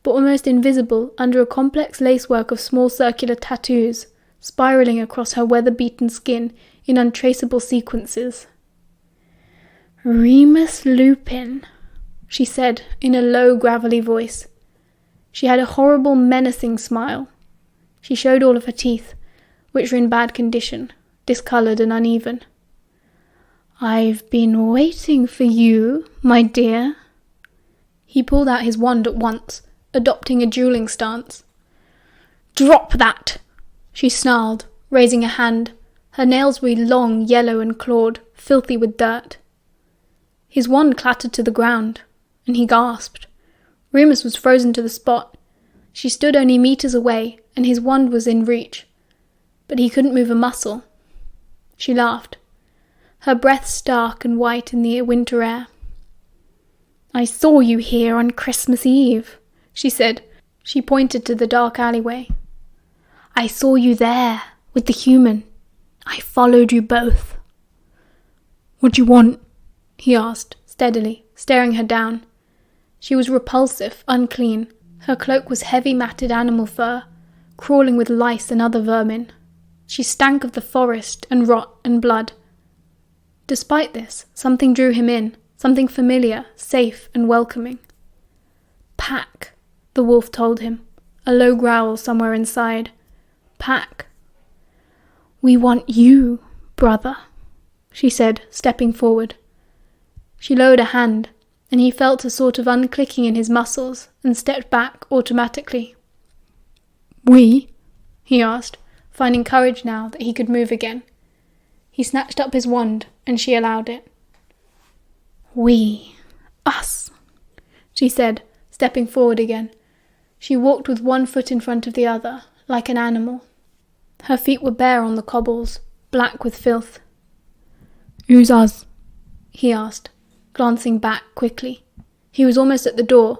but almost invisible under a complex lacework of small circular tattoos, spiralling across her weather-beaten skin in untraceable sequences. Remus Lupin, she said in a low, gravelly voice. She had a horrible, menacing smile. She showed all of her teeth, which were in bad condition, discoloured and uneven. I've been waiting for you, my dear. He pulled out his wand at once, adopting a dueling stance. "Drop that!" she snarled, raising a hand. Her nails were long, yellow and clawed, filthy with dirt. His wand clattered to the ground, and he gasped. Remus was frozen to the spot. She stood only meters away, and his wand was in reach. But he couldn't move a muscle. She laughed, her breath stark and white in the winter air. "I saw you here on Christmas Eve," she said. She pointed to the dark alleyway. "I saw you there, with the human. I followed you both." "What do you want?" he asked, steadily, staring her down. She was repulsive, unclean. Her cloak was heavy matted animal fur, crawling with lice and other vermin. She stank of the forest and rot and blood. Despite this, something drew him in, something familiar, safe and welcoming. "Pack," the wolf told him, a low growl somewhere inside. "Pack." "We want you, brother," she said, stepping forward. She lowered a hand, and he felt a sort of unclicking in his muscles and stepped back automatically. "We?" he asked, finding courage now that he could move again. He snatched up his wand, and she allowed it. "We. Us," she said, stepping forward again. She walked with one foot in front of the other, like an animal. Her feet were bare on the cobbles, black with filth. "Who's us?" he asked, glancing back quickly. He was almost at the door.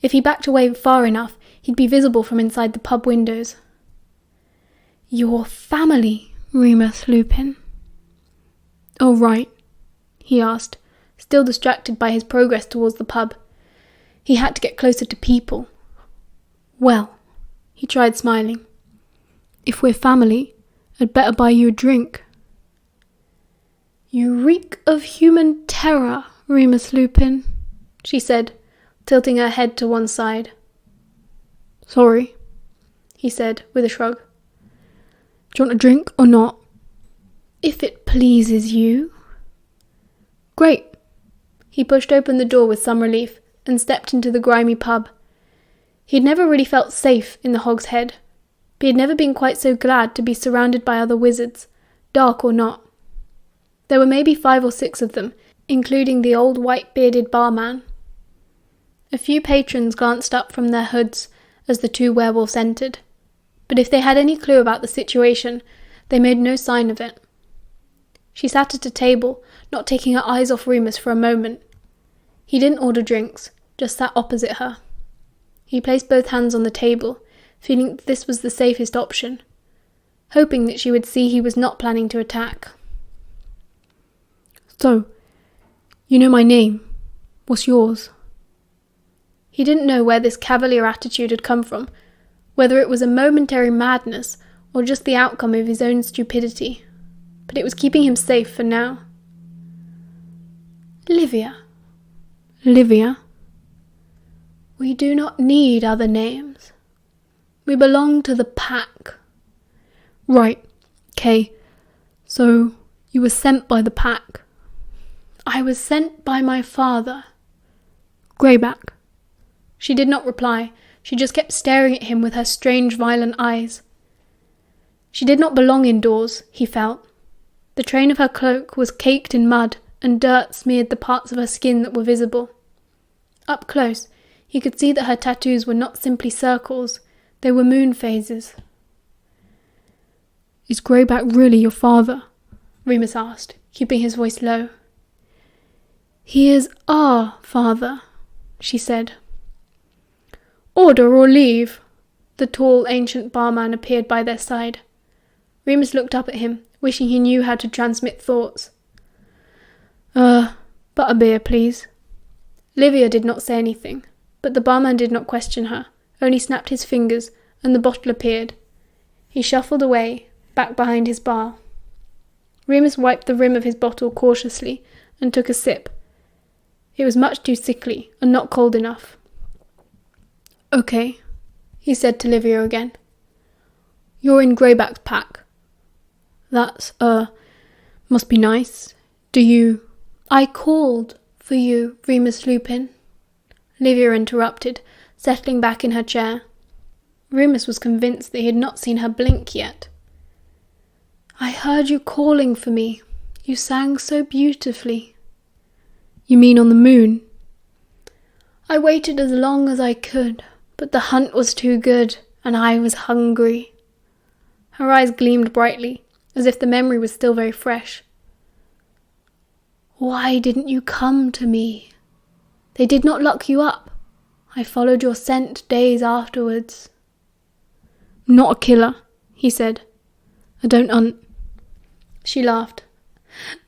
If he backed away far enough, he'd be visible from inside the pub windows. "Your family, Remus Lupin." "Oh, right," he asked, still distracted by his progress towards the pub. He had to get closer to people. "Well," he tried smiling, "if we're family, I'd better buy you a drink." "You reek of human terror, Remus Lupin," she said, tilting her head to one side. "Sorry," he said, with a shrug. "Do you want a drink or not?" "If it pleases you." "Great." He pushed open the door with some relief and stepped into the grimy pub. He'd never really felt safe in the Hog's Head, but he'd never been quite so glad to be surrounded by other wizards, dark or not. There were maybe 5 or 6 of them, including the old white-bearded barman. A few patrons glanced up from their hoods as the 2 werewolves entered, but if they had any clue about the situation, they made no sign of it. She sat at a table, not taking her eyes off Remus for a moment. He didn't order drinks, just sat opposite her. He placed both hands on the table, feeling that this was the safest option, hoping that she would see he was not planning to attack. "So, you know my name. What's yours?" He didn't know where this cavalier attitude had come from, whether it was a momentary madness or just the outcome of his own stupidity, but it was keeping him safe for now. "Livia." "Livia?" "We do not need other names. We belong to the pack." "Right, Kay. So, you were sent by the pack." "I was sent by my father." "Greyback?" She did not reply. She just kept staring at him with her strange, violent eyes. She did not belong indoors, he felt. The train of her cloak was caked in mud, and dirt smeared the parts of her skin that were visible. Up close, he could see that her tattoos were not simply circles, they were moon phases. "Is Greyback really your father?" Remus asked, keeping his voice low. "He is our father," she said. "Order or leave?" The tall, ancient barman appeared by their side. Remus looked up at him, wishing he knew how to transmit thoughts. Butterbeer, please." Livia did not say anything, but the barman did not question her, only snapped his fingers, and the bottle appeared. He shuffled away, back behind his bar. Remus wiped the rim of his bottle cautiously and took a sip. It was much too sickly and not cold enough. "Okay," he said to Livia again. "You're in Greyback's pack. That's, must be nice. Do you—" "I called for you, Remus Lupin. Livia interrupted, settling back in her chair. Remus was convinced that he had not seen her blink yet. "I heard you calling for me. You sang so beautifully." "You mean on the moon?" "I waited as long as I could, but the hunt was too good, and I was hungry." Her eyes gleamed brightly, as if the memory was still very fresh. "Why didn't you come to me? They did not lock you up. I followed your scent days afterwards." "I'm not a killer," he said. "I don't hunt." She laughed.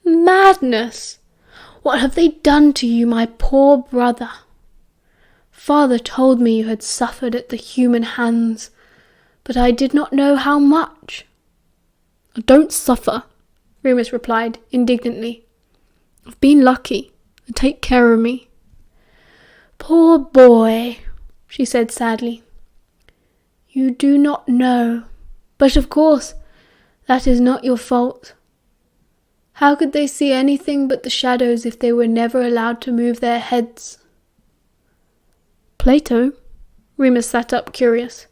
"Madness! What have they done to you, my poor brother? Father told me you had suffered at the human hands, but I did not know how much." "I don't suffer," Remus replied indignantly. "I've been lucky. They take care of me." "Poor boy," she said sadly. "You do not know, but of course that is not your fault. How could they see anything but the shadows if they were never allowed to move their heads?" "Plato?" Remus sat up, curious.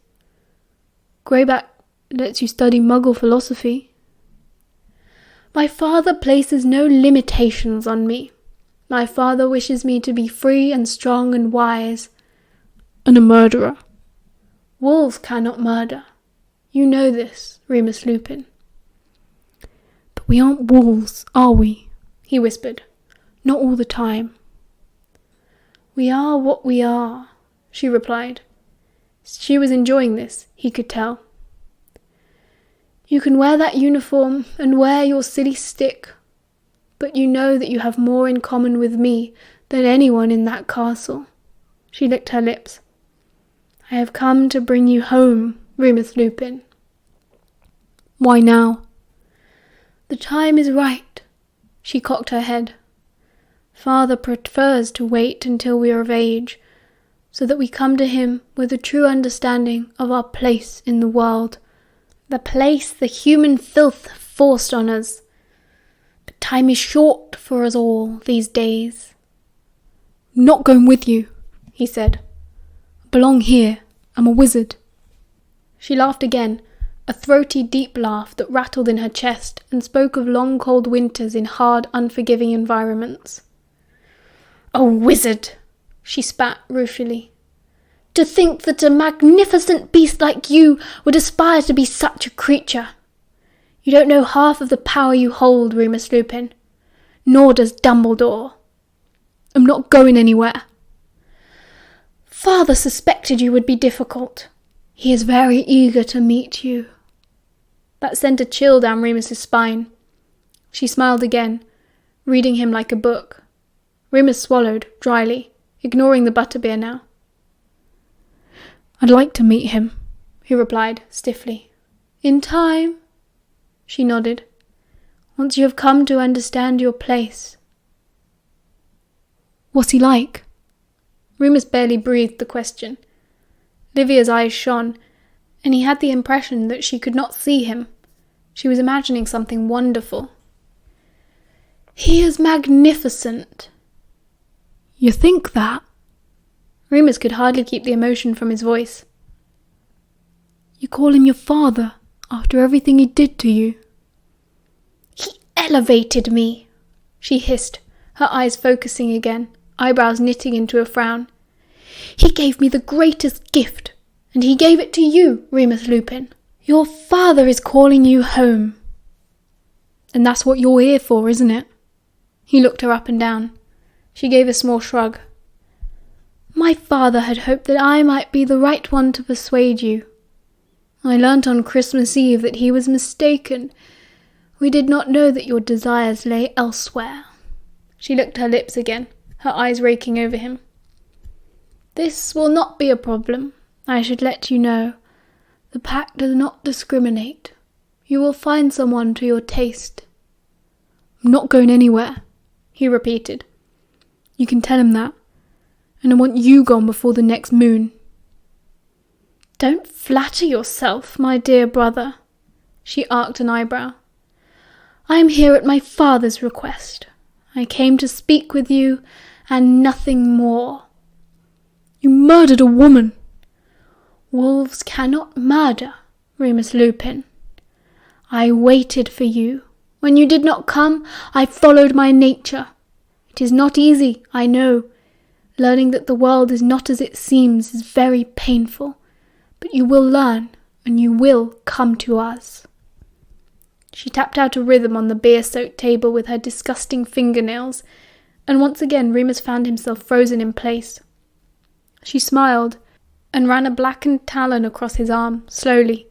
"Greyback lets you study Muggle philosophy." "My father places no limitations on me. My father wishes me to be free and strong and wise." "And a murderer." "Wolves cannot murder. You know this, Remus Lupin." "But we aren't wolves, are we?" he whispered. "Not all the time." "We are what we are," she replied. She was enjoying this, he could tell. "You can wear that uniform and wear your silly stick, but you know that you have more in common with me than anyone in that castle." She licked her lips. "I have come to bring you home, Remus Lupin." "Why now?" "The time is right." She cocked her head. "Father prefers to wait until we are of age, so that we come to him with a true understanding of our place in the world, the place the human filth forced on us. But time is short for us all these days." "I'm not going with you," he said. "I belong here. I'm a wizard." She laughed again, a throaty, deep laugh that rattled in her chest and spoke of long, cold winters in hard, unforgiving environments. "A wizard!" she spat ruefully. "To think that a magnificent beast like you would aspire to be such a creature! You don't know half of the power you hold, Remus Lupin. Nor does Dumbledore." "I'm not going anywhere." "Father suspected you would be difficult. He is very eager to meet you." That sent a chill down Remus's spine. She smiled again, reading him like a book. Remus swallowed, dryly, ignoring the butterbeer now. "I'd like to meet him," he replied, stiffly. "In time?" She nodded. "Once you have come to understand your place." "What's he like?" Remus barely breathed the question. Livia's eyes shone, and he had the impression that she could not see him. She was imagining something wonderful. "He is magnificent." "You think that?" Remus could hardly keep the emotion from his voice. "You call him your father after everything he did to you?" "He elevated me," she hissed, her eyes focusing again, eyebrows knitting into a frown. "He gave me the greatest gift, and he gave it to you, Remus Lupin. Your father is calling you home." "And that's what you're here for, isn't it?" He looked her up and down. She gave a small shrug. "My father had hoped that I might be the right one to persuade you. I learnt on Christmas Eve that he was mistaken. We did not know that your desires lay elsewhere." She licked her lips again, her eyes raking over him. "This will not be a problem, I should let you know. The pack does not discriminate. You will find someone to your taste." "I'm not going anywhere," he repeated. "You can tell him that. And I want you gone before the next moon." "Don't flatter yourself, my dear brother." She arched an eyebrow. "I am here at my father's request. I came to speak with you, and nothing more." You murdered a woman." "Wolves cannot murder, Remus Lupin. I waited for you. When you did not come, I followed my nature. It is not easy, I know. Learning that the world is not as it seems is very painful. But you will learn, and you will come to us." She tapped out a rhythm on the beer-soaked table with her disgusting fingernails, and once again Remus found himself frozen in place. She smiled, and ran a blackened talon across his arm, slowly.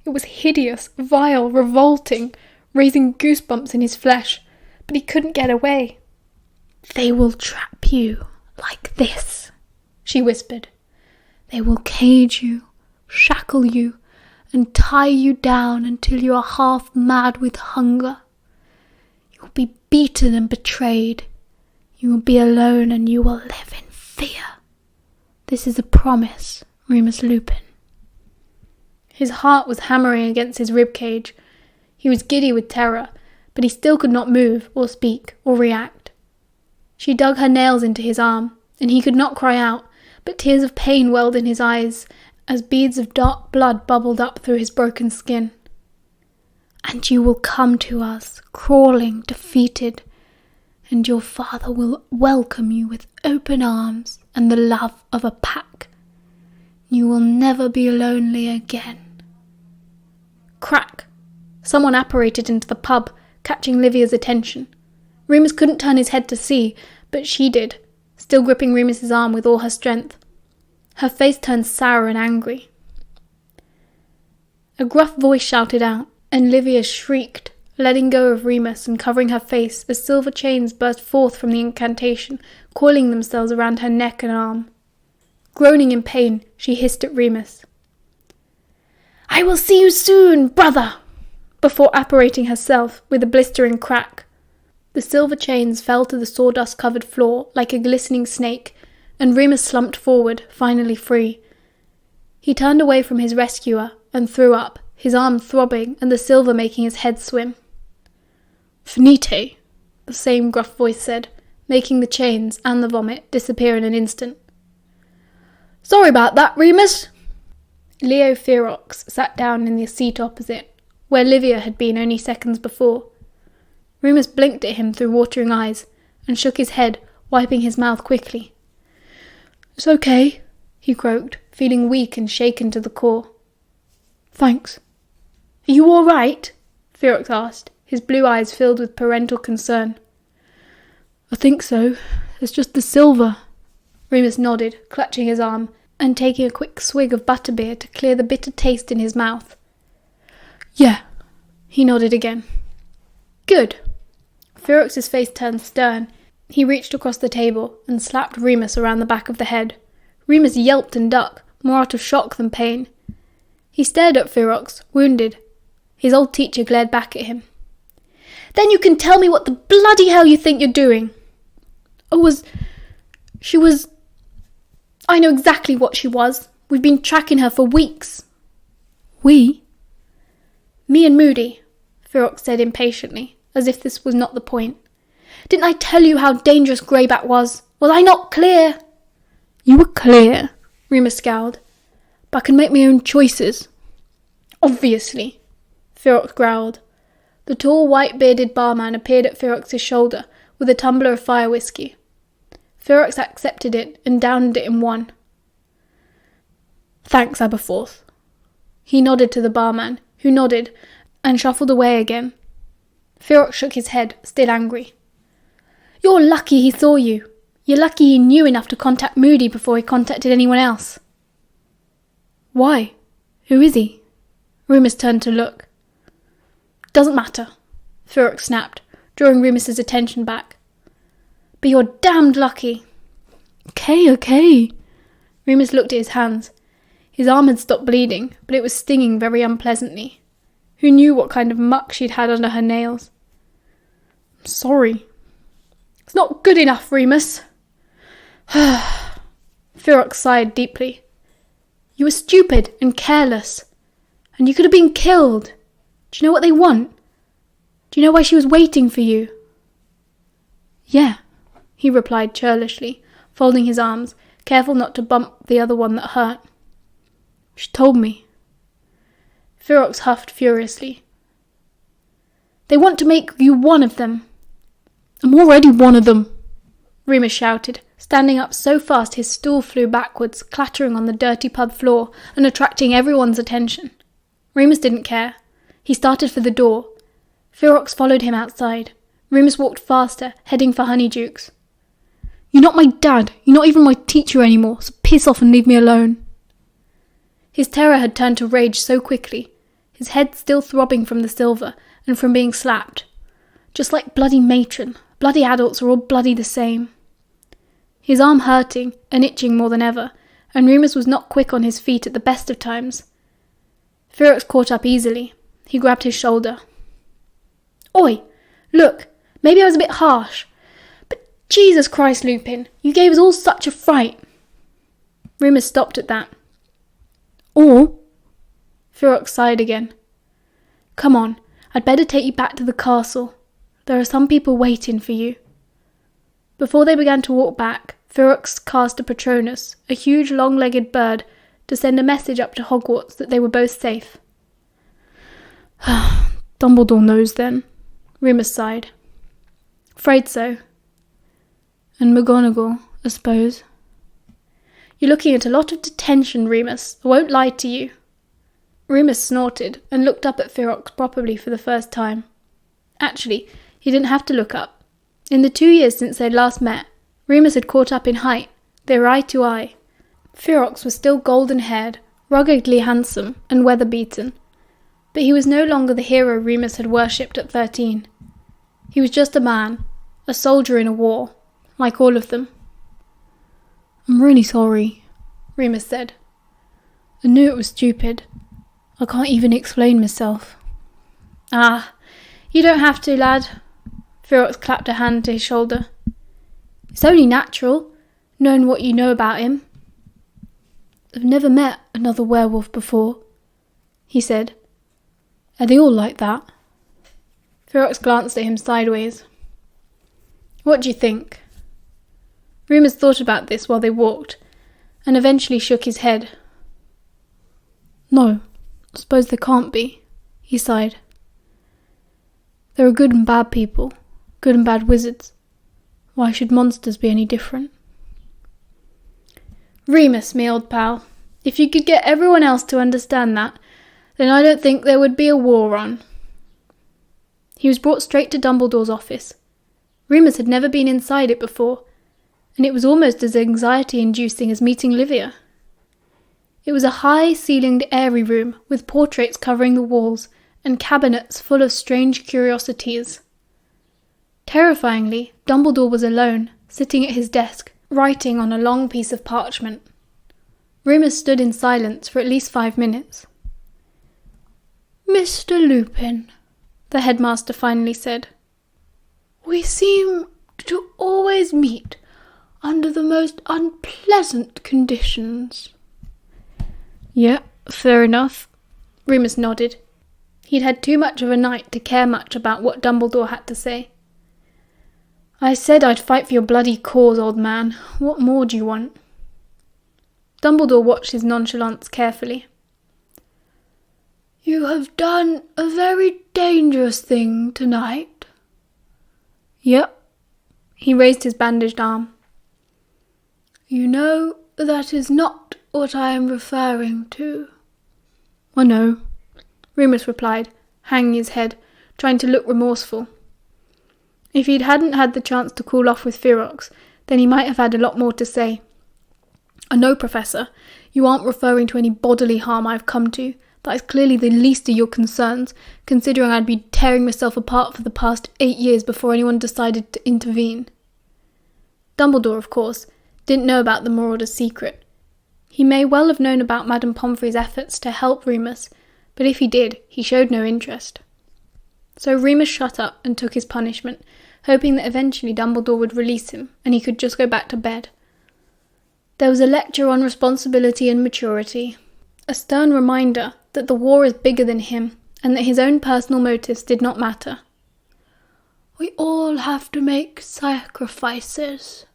It was hideous, vile, revolting, raising goosebumps in his flesh, but he couldn't get away. "They will trap you like this," she whispered. "They will cage you, shackle you, and tie you down until you are half mad with hunger. You will be beaten and betrayed. You will be alone and you will live in fear. This is a promise, Remus Lupin." His heart was hammering against his ribcage. He was giddy with terror, but he still could not move or speak or react. She dug her nails into his arm, and he could not cry out, but tears of pain welled in his eyes as beads of dark blood bubbled up through his broken skin. "And you will come to us, crawling, defeated, and your father will welcome you with open arms and the love of a pack. You will never be lonely again." Crack! Someone apparated into the pub, catching Livia's attention. Remus couldn't turn his head to see, but she did, still gripping Remus's arm with all her strength. Her face turned sour and angry. A gruff voice shouted out, and Livia shrieked, letting go of Remus and covering her face as silver chains burst forth from the incantation, coiling themselves around her neck and arm. Groaning in pain, she hissed at Remus, "I will see you soon, brother!" before apparating herself with a blistering crack. The silver chains fell to the sawdust-covered floor like a glistening snake, and Remus slumped forward, finally free. He turned away from his rescuer and threw up, his arm throbbing and the silver making his head swim. "Finite," the same gruff voice said, making the chains and the vomit disappear in an instant. "Sorry about that, Remus." Leo Ferox sat down in the seat opposite, where Livia had been only seconds before. Remus blinked at him through watering eyes and shook his head, wiping his mouth quickly. "It's okay," he croaked, feeling weak and shaken to the core. "Thanks." "Are you all right?" Ferox asked, his blue eyes filled with parental concern. "I think so. It's just the silver." Remus nodded, clutching his arm, and taking a quick swig of butterbeer to clear the bitter taste in his mouth. "Yeah," he nodded again. "Good." Ferox's face turned stern. He reached across the table and slapped Remus around the back of the head. Remus yelped and ducked, more out of shock than pain. He stared at Ferox, wounded. His old teacher glared back at him. "Then you can tell me what the bloody hell you think you're doing." She was... I know exactly what she was. We've been tracking her for weeks." "We?" "Me and Moody," Ferox said impatiently, as if this was not the point. "Didn't I tell you how dangerous Greyback was? Was I not clear?" "You were clear," Remus scowled. "But I can make my own choices." "Obviously," Ferox growled. The tall, white-bearded barman appeared at Ferox's shoulder with a tumbler of fire whiskey. Ferox accepted it and downed it in one. "Thanks, Aberforth." He nodded to the barman, who nodded and shuffled away again. Ferox shook his head, still angry. "You're lucky he saw you. You're lucky he knew enough to contact Moody before he contacted anyone else." "Why? Who is he?" Remus turned to look. "Doesn't matter," Ferox snapped, drawing Remus's attention back. "But you're damned lucky." Okay. Remus looked at his hands. His arm had stopped bleeding, but it was stinging very unpleasantly. Who knew what kind of muck she'd had under her nails? "I'm sorry." "It's not good enough, Remus." Ferox sighed deeply. "You were stupid and careless, and you could have been killed. Do you know what they want? Do you know why she was waiting for you?" "Yeah," he replied churlishly, folding his arms, careful not to bump the other one that hurt. She told me. Ferox huffed furiously. They want to make you one of them. I'm already one of them, Remus shouted, standing up so fast his stool flew backwards, clattering on the dirty pub floor and attracting everyone's attention. Remus didn't care. He started for the door. Ferox followed him outside. Remus walked faster, heading for Honeydukes. You're not my dad. You're not even my teacher anymore, so piss off and leave me alone. His terror had turned to rage so quickly, his head still throbbing from the silver and from being slapped. Just like bloody matron, bloody adults are all bloody the same. His arm hurting and itching more than ever, and Remus was not quick on his feet at the best of times. Ferox caught up easily. He grabbed his shoulder. Oi! Look, maybe I was a bit harsh, but Jesus Christ, Lupin, you gave us all such a fright. Remus stopped at that. Or? Ferox sighed again. Come on, I'd better take you back to the castle. There are some people waiting for you. Before they began to walk back, Ferox cast a Patronus, a huge long-legged bird, to send a message up to Hogwarts that they were both safe. Dumbledore knows then, Remus sighed. Afraid so. And McGonagall, I suppose. You're looking at a lot of detention, Remus. I won't lie to you. Remus snorted and looked up at Ferox probably for the first time. Actually, he didn't have to look up. In the 2 years since they'd last met, Remus had caught up in height. They were eye to eye. Ferox was still golden-haired, ruggedly handsome and weather-beaten. But he was no longer the hero Remus had worshipped at 13. He was just a man, a soldier in a war, like all of them. I'm really sorry, Remus said. I knew it was stupid. I can't even explain myself. Ah, you don't have to, lad. Ferox clapped a hand to his shoulder. It's only natural, knowing what you know about him. I've never met another werewolf before, he said. Are they all like that? Ferox glanced at him sideways. What do you think? Remus thought about this while they walked, and eventually shook his head. No, I suppose there can't be, he sighed. There are good and bad people, good and bad wizards. Why should monsters be any different? Remus, me old pal, if you could get everyone else to understand that, then I don't think there would be a war on. He was brought straight to Dumbledore's office. Remus had never been inside it before, and it was almost as anxiety-inducing as meeting Livia. It was a high-ceilinged, airy room with portraits covering the walls and cabinets full of strange curiosities. Terrifyingly, Dumbledore was alone, sitting at his desk, writing on a long piece of parchment. Remus stood in silence for at least 5 minutes. Mr. Lupin, the headmaster finally said, we seem to always meet under the most unpleasant conditions. Yeah, fair enough. Remus nodded. He'd had too much of a night to care much about what Dumbledore had to say. I said I'd fight for your bloody cause, old man. What more do you want? Dumbledore watched his nonchalance carefully. You have done a very dangerous thing tonight. Yep. He raised his bandaged arm. You know that is not what I am referring to. I know, Remus replied, hanging his head, trying to look remorseful. If he hadn't had the chance to cool off with Ferox, then he might have had a lot more to say. I know, Professor, you aren't referring to any bodily harm I've come to. That is clearly the least of your concerns, considering I'd been tearing myself apart for the past 8 years before anyone decided to intervene. Dumbledore, of course, didn't know about the Marauder's secret. He may well have known about Madame Pomfrey's efforts to help Remus, but if he did, he showed no interest. So Remus shut up and took his punishment, hoping that eventually Dumbledore would release him and he could just go back to bed. There was a lecture on responsibility and maturity, a stern reminder that the war is bigger than him and that his own personal motives did not matter. We all have to make sacrifices,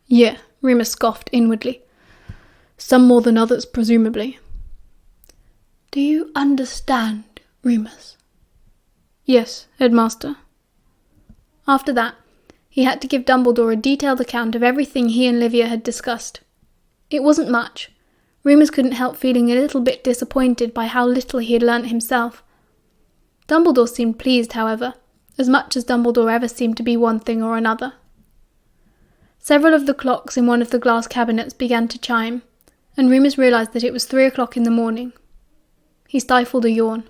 Yeah, Remus scoffed inwardly. Some more than others, presumably. Do you understand, Remus? Yes, Headmaster. After that, he had to give Dumbledore a detailed account of everything he and Livia had discussed. It wasn't much. Remus couldn't help feeling a little bit disappointed by how little he had learnt himself. Dumbledore seemed pleased, however, as much as Dumbledore ever seemed to be one thing or another. Several of the clocks in one of the glass cabinets began to chime, and Remus realised that it was 3 o'clock in the morning. He stifled a yawn.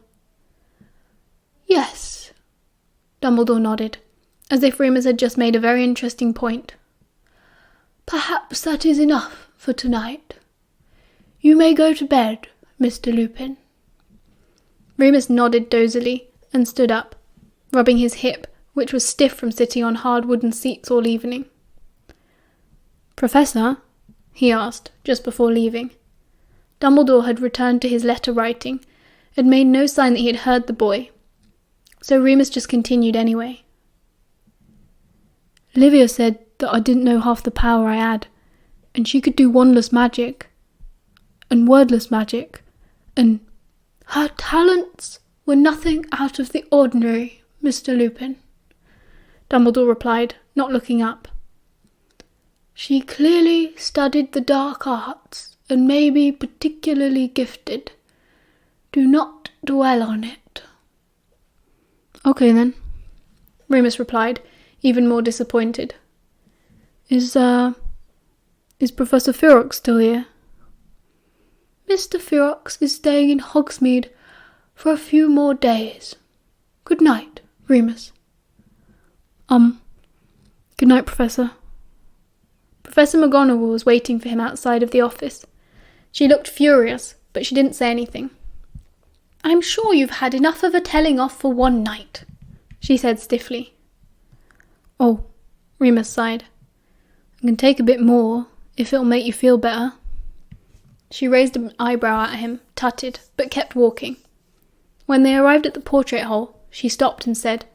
Yes, Dumbledore nodded, as if Remus had just made a very interesting point. Perhaps that is enough for tonight. You may go to bed, Mr. Lupin. Remus nodded dozily and stood up, rubbing his hip, which was stiff from sitting on hard wooden seats all evening. Professor? He asked, just before leaving. Dumbledore had returned to his letter writing, and made no sign that he had heard the boy, so Remus just continued anyway. Livia said that I didn't know half the power I had, and she could do wandless magic, and wordless magic, and her talents were nothing out of the ordinary, Mr. Lupin, Dumbledore replied, not looking up. She clearly studied the dark arts, and may be particularly gifted. Do not dwell on it. Okay then, Remus replied, even more disappointed. Is Professor Ferox still here? Mr. Ferox is staying in Hogsmeade for a few more days. Good night, Remus. Good night, Professor. Professor McGonagall was waiting for him outside of the office. She looked furious, but she didn't say anything. I'm sure you've had enough of a telling off for one night, she said stiffly. Oh, Remus sighed. I can take a bit more, if it'll make you feel better. She raised an eyebrow at him, tutted, but kept walking. When they arrived at the portrait hole, she stopped and said,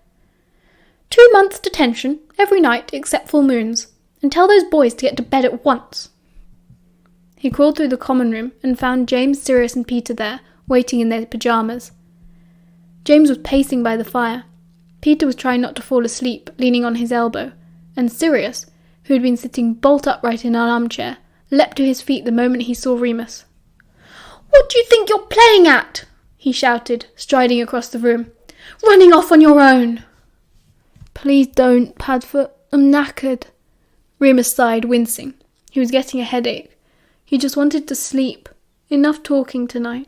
2 months detention, every night except full moons, and tell those boys to get to bed at once. He crawled through the common room and found James, Sirius and Peter there, waiting in their pyjamas. James was pacing by the fire. Peter was trying not to fall asleep, leaning on his elbow, and Sirius, who had been sitting bolt upright in an armchair, leapt to his feet the moment he saw Remus. What do you think you're playing at? He shouted, striding across the room. Running off on your own. Please don't, Padfoot. I'm knackered. Remus sighed, wincing. He was getting a headache. He just wanted to sleep. Enough talking tonight.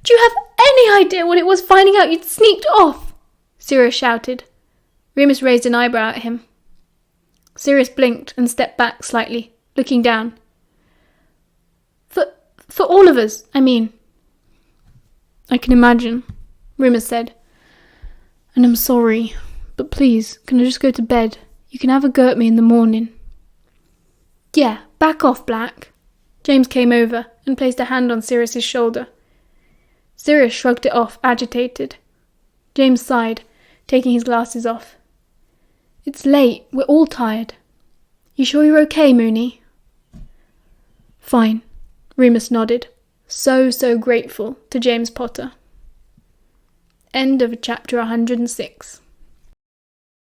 Do you have any idea what it was finding out you'd sneaked off? Sirius shouted. Remus raised an eyebrow at him. Sirius blinked and stepped back slightly, looking down. For all of us, I mean. I can imagine, Remus said. And I'm sorry, but please, can I just go to bed? You can have a go at me in the morning. Yeah, back off, Black. James came over and placed a hand on Sirius's shoulder. Sirius shrugged it off, agitated. James sighed, taking his glasses off. It's late, we're all tired. You sure you're okay, Moony? Fine, Remus nodded, so grateful to James Potter. End of chapter 106.